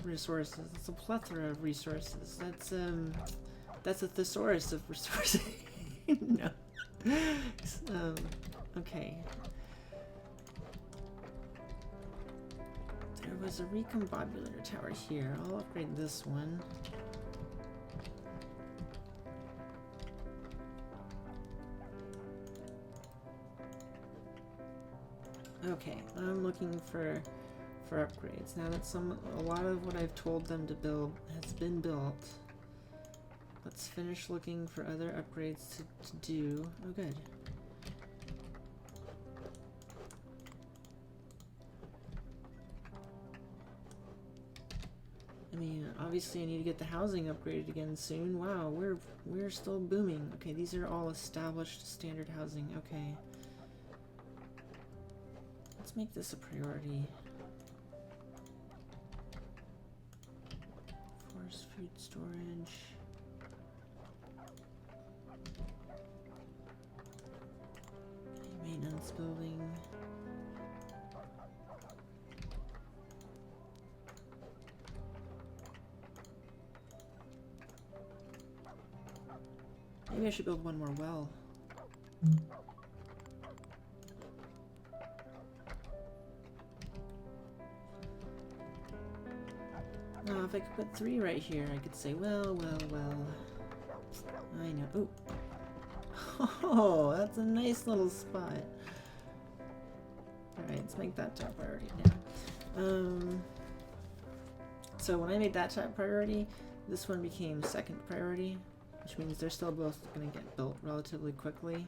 resources. It's a plethora of resources. That's a thesaurus of resources. No. Okay. There was a recombobulator tower here. I'll upgrade this one. Okay, I'm looking for upgrades. Now that a lot of what I've told them to build has been built, let's finish looking for other upgrades to do. Oh, good. I mean, obviously I need to get the housing upgraded again soon. Wow, we're still booming. Okay, these are all established standard housing. Okay. Let's make this a priority. Forest food storage. Okay, maintenance building. Maybe I should build one more well. Now, if I could put 3 right here, I could say, well. I know. Ooh. Oh, that's a nice little spot. Alright, let's make that top priority now. So when I made that top priority, this one became second priority, which means they're still both going to get built relatively quickly.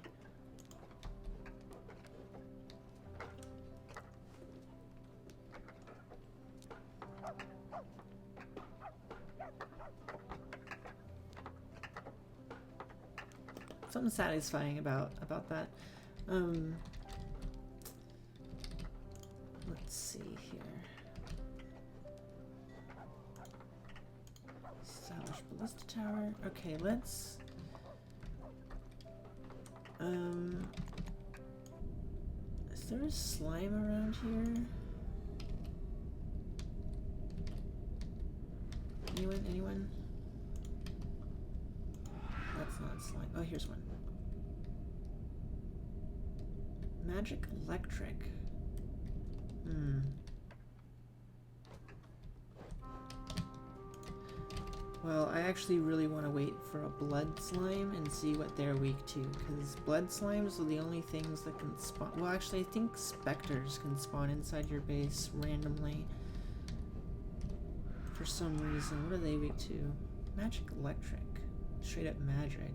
something satisfying about that. Let's see here. Establish ballista tower. Okay, let's is there a slime around here? Anyone? That's not slime. Oh, here's one. Magic electric. Well, I actually really want to wait for a blood slime and see what they're weak to, because blood slimes are the only things that can spawn. Well, actually, I think specters can spawn inside your base randomly for some reason. What are they weak to? Magic electric. Straight up magic.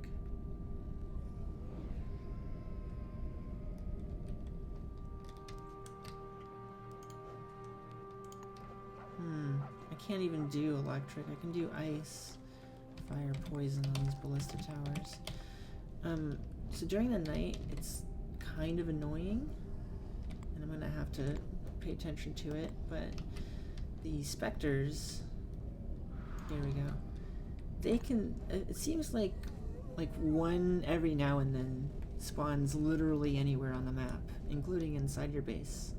I can't even do electric. I can do ice, fire, poison on these ballista towers. So during the night, it's kind of annoying, and I'm gonna have to pay attention to it, but the specters, here we go, they can, it seems like one every now and then spawns literally anywhere on the map, including inside your base,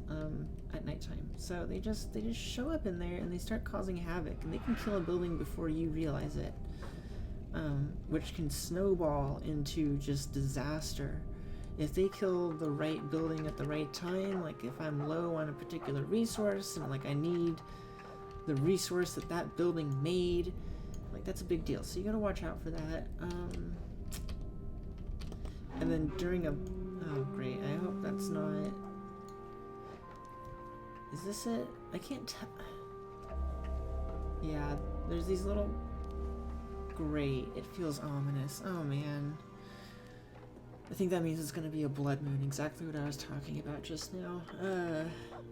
at nighttime. So they just show up in there and they start causing havoc, and they can kill a building before you realize it, which can snowball into just disaster. If they kill the right building at the right time, like if I'm low on a particular resource and like I need the resource that building made, like that's a big deal. So you gotta watch out for that. And then during a, oh great, I hope that's not, is this it? I can't tell. Yeah, there's these little, great, it feels ominous. Oh man. I think that means it's gonna be a blood moon, exactly what I was talking about just now.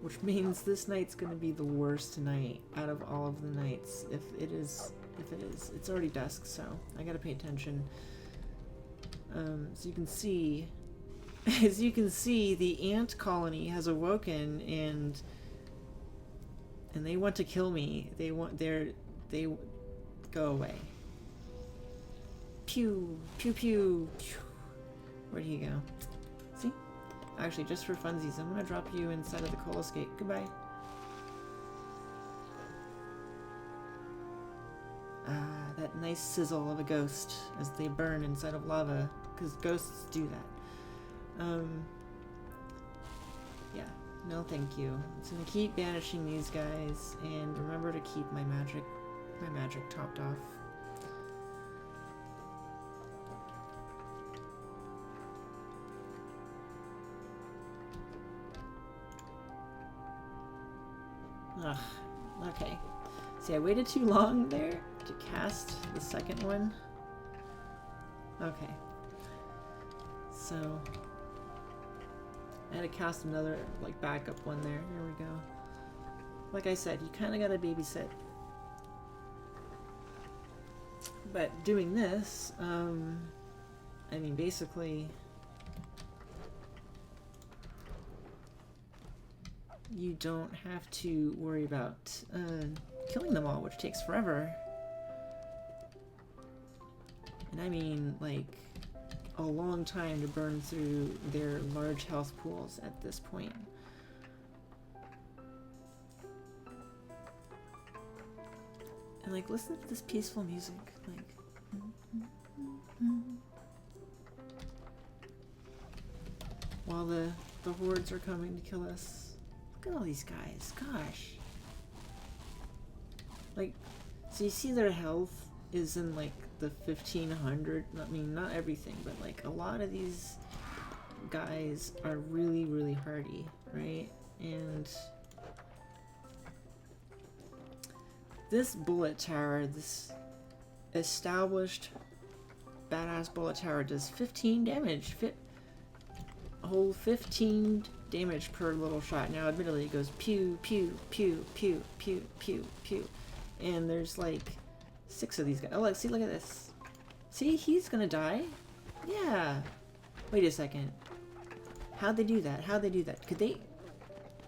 Which means this night's gonna be the worst night out of all of the nights. If it is. It's already dusk, so I gotta pay attention. So you can see, as you can see, the ant colony has awoken, and they want to kill me. They go away. Pew, pew, pew, pew. Where'd he go? See? Actually, just for funsies, I'm gonna drop you inside of the coal escape. Goodbye. Ah, that nice sizzle of a ghost as they burn inside of lava, because ghosts do that. Yeah, no thank you. I'm just gonna keep banishing these guys, and remember to keep my magic topped off. Ugh, okay. See, I waited too long there to cast the second one. Okay. So, I had to cast another, like, backup one there. There we go. Like I said, you kind of gotta babysit. But doing this, I mean, basically, you don't have to worry about killing them all, which takes forever. And I mean, like, a long time to burn through their large health pools at this point. And like, listen to this peaceful music, like. While the hordes are coming to kill us. Look at all these guys, gosh. Like, so you see their health is in like the 1500, I mean, not everything, but like a lot of these guys are really, really hardy, right? And this bullet tower, this established badass bullet tower does 15 damage, a whole 15 damage per little shot. Now admittedly it goes pew, pew, pew, pew, pew, pew, pew, and there's like 6 of these guys. Oh, look, see, look at this. See, he's gonna die. Yeah. Wait a second. How'd they do that? How'd they do that? Could they...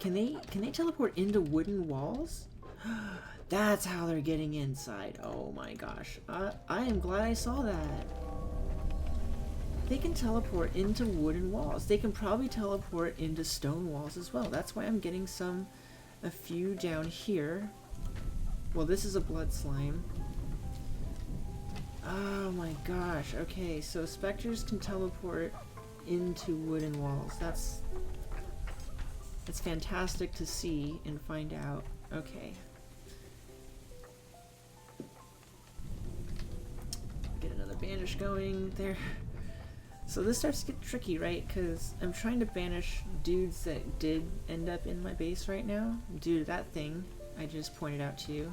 Can they teleport into wooden walls? That's how they're getting inside. Oh my gosh. I am glad I saw that. They can teleport into wooden walls. They can probably teleport into stone walls as well. That's why I'm getting a few down here. Well, this is a blood slime. Oh my gosh. Okay, so specters can teleport into wooden walls. That's fantastic to see and find out. Okay. Get another banish going there. So this starts to get tricky, right? Because I'm trying to banish dudes that did end up in my base right now due to that thing I just pointed out to you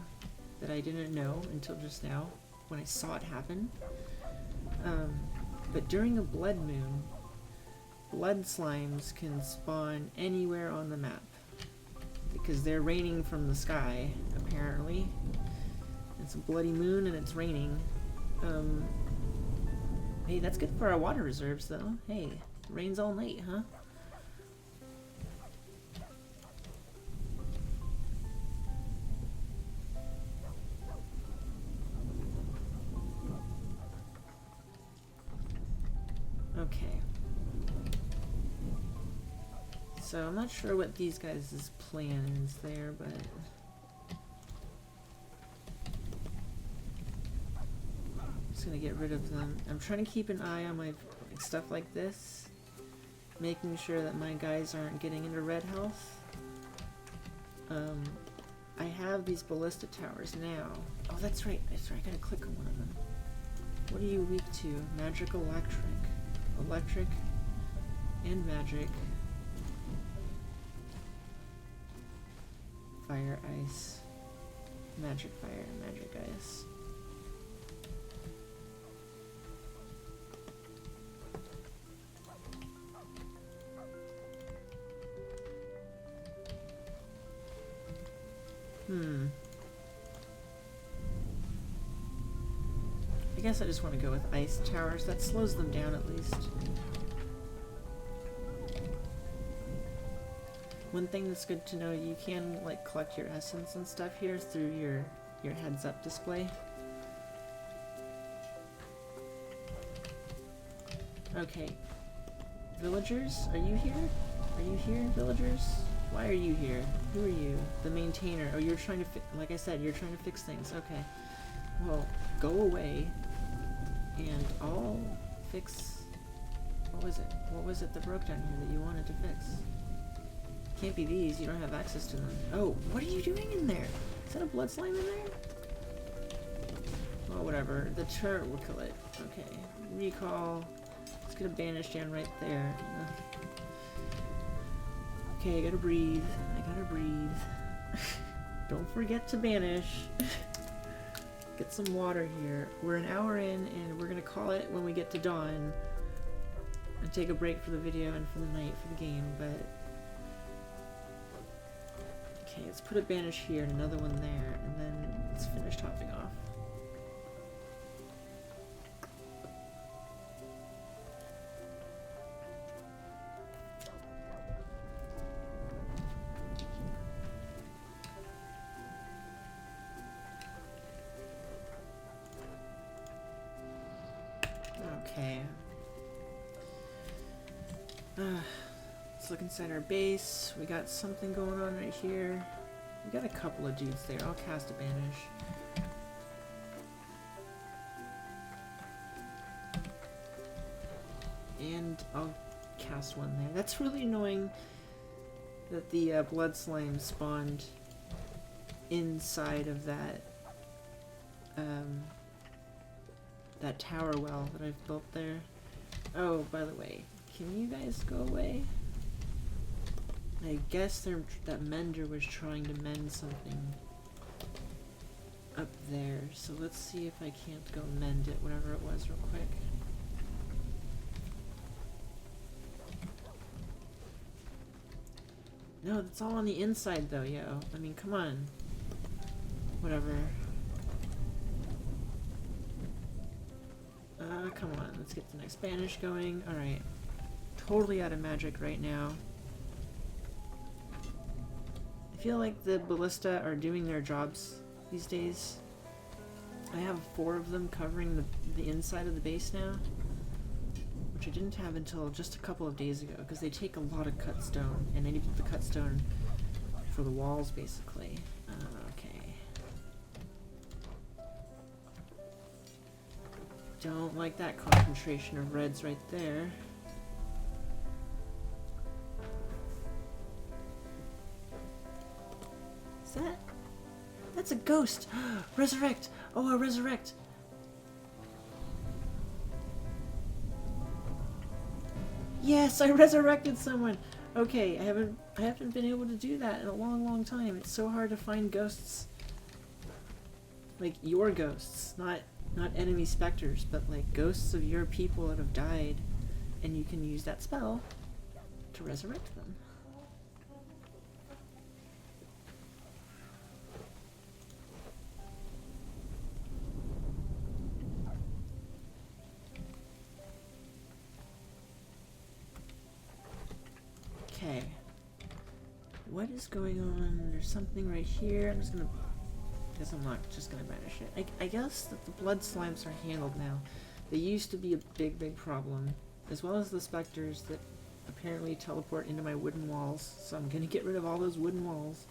that I didn't know until just now when I saw it happen. But during a blood moon, blood slimes can spawn anywhere on the map because they're raining from the sky, apparently. It's a bloody moon and it's raining. Hey, that's good for our water reserves, though. Hey, rains all night, huh? Okay. So I'm not sure what these guys' plan is there, but... gonna get rid of them. I'm trying to keep an eye on my stuff like this, making sure that my guys aren't getting into red health. I have these ballista towers now. Oh, that's right. I gotta click on one of them. What are you weak to? Magic, electric, and magic. Fire, ice, magic, fire, magic, ice. I guess I just want to go with ice towers. That slows them down at least. One thing that's good to know, you can like collect your essence and stuff here through your heads-up display. Okay. Villagers, are you here? Are you here, villagers? Why are you here? Who are you? The maintainer. Oh, you're trying to like I said, you're trying to fix things. Okay. Well, go away and I'll fix... What was it? What was it that broke down here that you wanted to fix? Can't be these. You don't have access to them. Oh, what are you doing in there? Is that a blood slime in there? Oh, whatever. The turret will kill it. Okay. Recall. Let's get a banish down right there. Okay, I gotta breathe. Don't forget to banish. Get some water here. We're an hour in and we're gonna call it when we get to dawn. And take a break for the video and for the night for the game, but... Okay, let's put a banish here and another one there, and then let's finish topping off. Okay. Let's look inside our base. We got something going on right here. We got a couple of dudes there. I'll cast a banish. And I'll cast one there. That's really annoying that the blood slime spawned inside of that that tower well that I've built there. Oh, by the way, can you guys go away? I guess that mender was trying to mend something up there, so let's see if I can't go mend it, whatever it was, real quick. No, that's all on the inside though, yo. I mean, come on. Whatever. come on, let's get the next Spanish going. Alright. Totally out of magic right now. I feel like the ballista are doing their jobs these days. I have 4 of them covering the inside of the base now, which I didn't have until just a couple of days ago, because they take a lot of cut stone, and I needed the cut stone for the walls, basically. Okay. Don't like that concentration of reds right there. Is that? That's a ghost! Resurrect! Oh, I resurrect! Yes, I resurrected someone! Okay, I haven't been able to do that in a long time. It's so hard to find ghosts. Like your ghosts, not enemy specters, but like ghosts of your people that have died, and you can use that spell to resurrect them. Okay. What is going on? There's something right here. I'm just gonna... I guess I'm not just gonna banish it. I guess that the blood slimes are handled now. They used to be a big problem, as well as the specters that apparently teleport into my wooden walls. So I'm gonna get rid of all those wooden walls.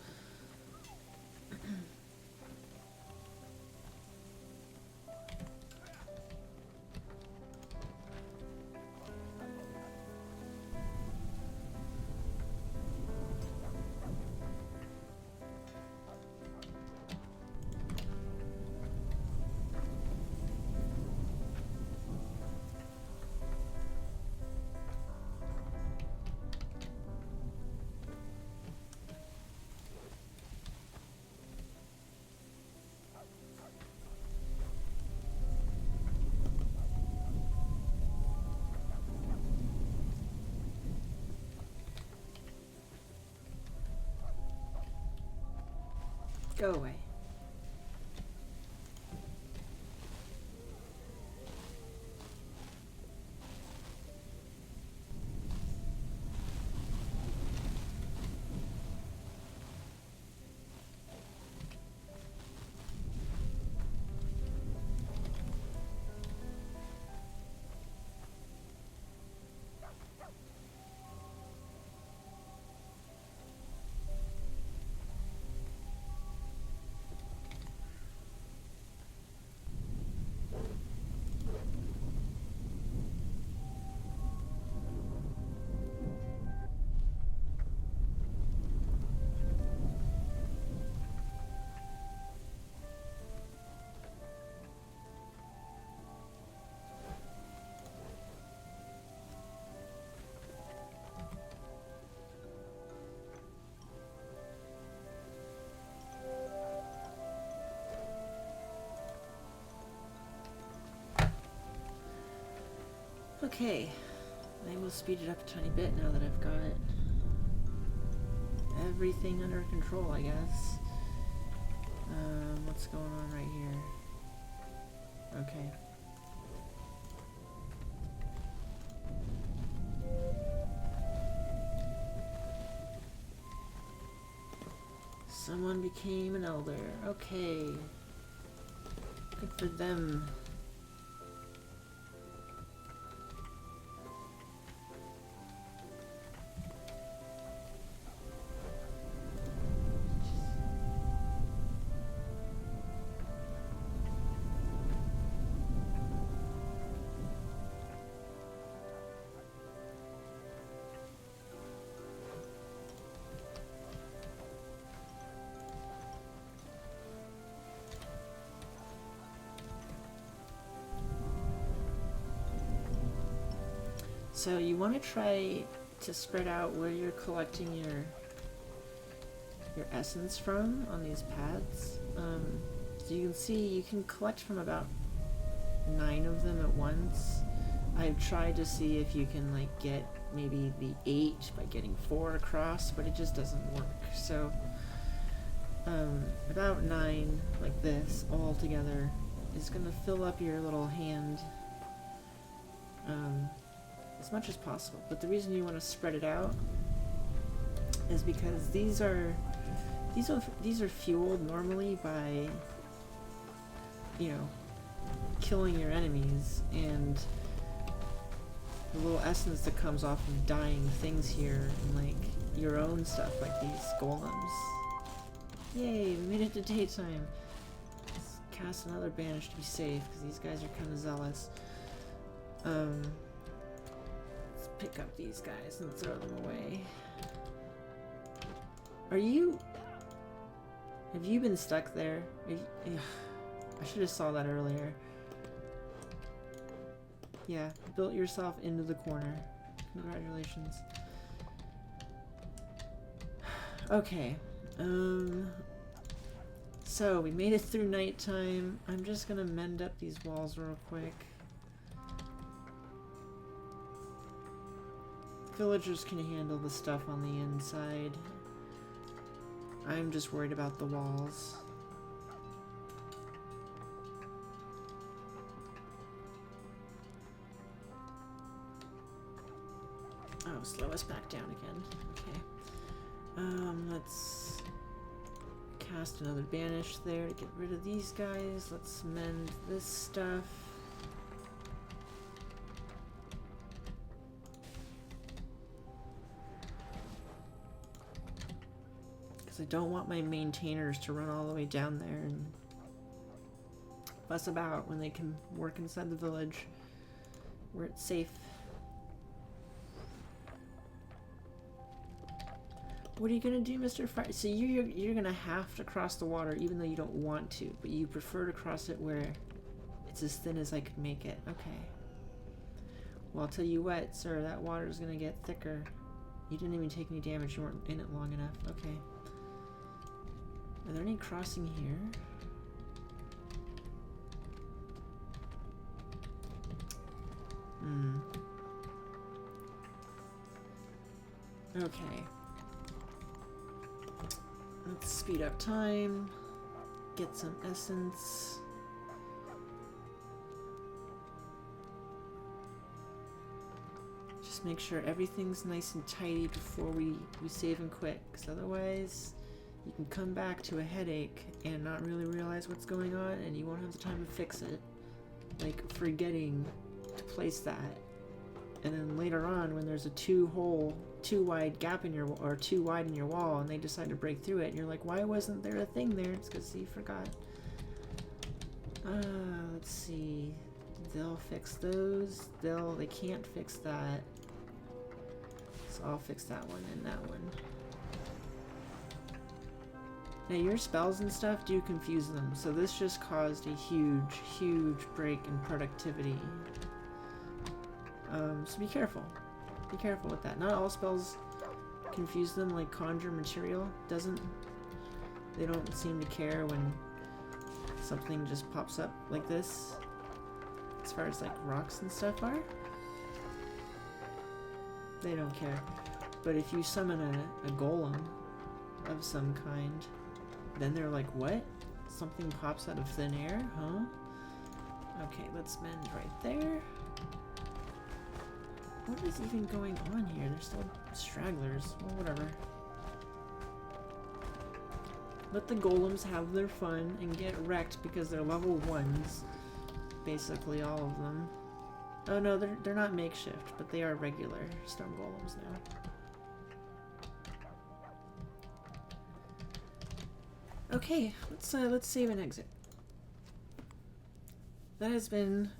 Go away. Okay, I will speed it up a tiny bit now that I've got everything under control, I guess. What's going on right here? Okay. Someone became an elder. Okay. Good for them. So you want to try to spread out where you're collecting your essence from on these paths. So you can see you can collect from about 9 of them at once. I've tried to see if you can like get maybe the 8 by getting 4 across, but it just doesn't work. So about 9 like this all together is gonna fill up your little hand as much as possible. But the reason you want to spread it out is because these are fueled normally by, you know, killing your enemies, and the little essence that comes off of dying things here, and like your own stuff, like these golems. Yay, we made it to daytime. Let's cast another banish to be safe, because these guys are kind of zealous. Let's pick up these guys and throw them away. Have you been stuck there? I should have saw that earlier. Yeah, built yourself into the corner. Congratulations. Okay. So we made it through nighttime. I'm just gonna mend up these walls real quick. Villagers can handle the stuff on the inside. I'm just worried about the walls. Oh, slow us back down again. Okay. Let's cast another banish there to get rid of these guys. Let's mend this stuff. Because I don't want my maintainers to run all the way down there and fuss about when they can work inside the village where it's safe. What are you gonna do, Mr. Fire? So you're gonna have to cross the water even though you don't want to, but you prefer to cross it where it's as thin as I could make it. Okay. Well, I'll tell you what, sir, that water is gonna get thicker. You didn't even take any damage. You weren't in it long enough. Okay. Are there any crossing here? Okay. Let's speed up time. Get some essence. Just make sure everything's nice and tidy before we save and quit, because otherwise you can come back to a headache and not really realize what's going on, and you won't have the time to fix it. Like forgetting to place that. And then later on, when there's a too wide gap in your, or too wide in your wall, and they decide to break through it, and you're like, why wasn't there a thing there? It's because you forgot. Let's see. They'll fix those. They can't fix that. So I'll fix that one and that one. Now your spells and stuff do confuse them, so this just caused a huge break in productivity. So be careful. Be careful with that. Not all spells confuse them, like conjure material doesn't. They don't seem to care when something just pops up like this. As far as like rocks and stuff are, they don't care. But if you summon a golem of some kind, then they're like, what? Something pops out of thin air? Huh? Okay, let's mend right there. What is even going on here? There's still stragglers. Well, whatever. Let the golems have their fun and get wrecked because they're level 1s. Basically all of them. Oh no, they're not makeshift, but they are regular stone golems now. Okay, let's save and exit. That has been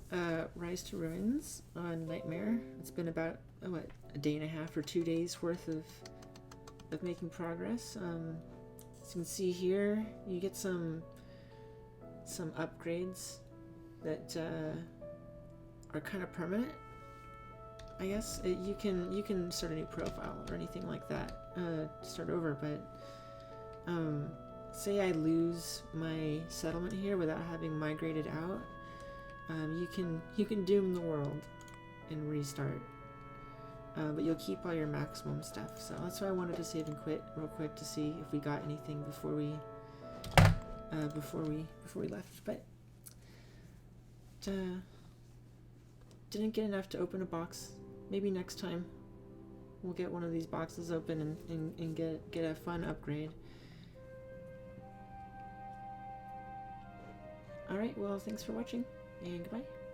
Rise to Ruins on Nightmare. It's been about what, a day and a half or 2 days worth of making progress. As you can see here, you get some upgrades that are kind of permanent. I guess you can start a new profile or anything like that to start over, but say I lose my settlement here without having migrated out. You can doom the world and restart, but you'll keep all your maximum stuff. So that's why I wanted to save and quit real quick to see if we got anything before we left. But didn't get enough to open a box. maybe next time we'll get one of these boxes open and get a fun upgrade. Alright, well, thanks for watching, and goodbye.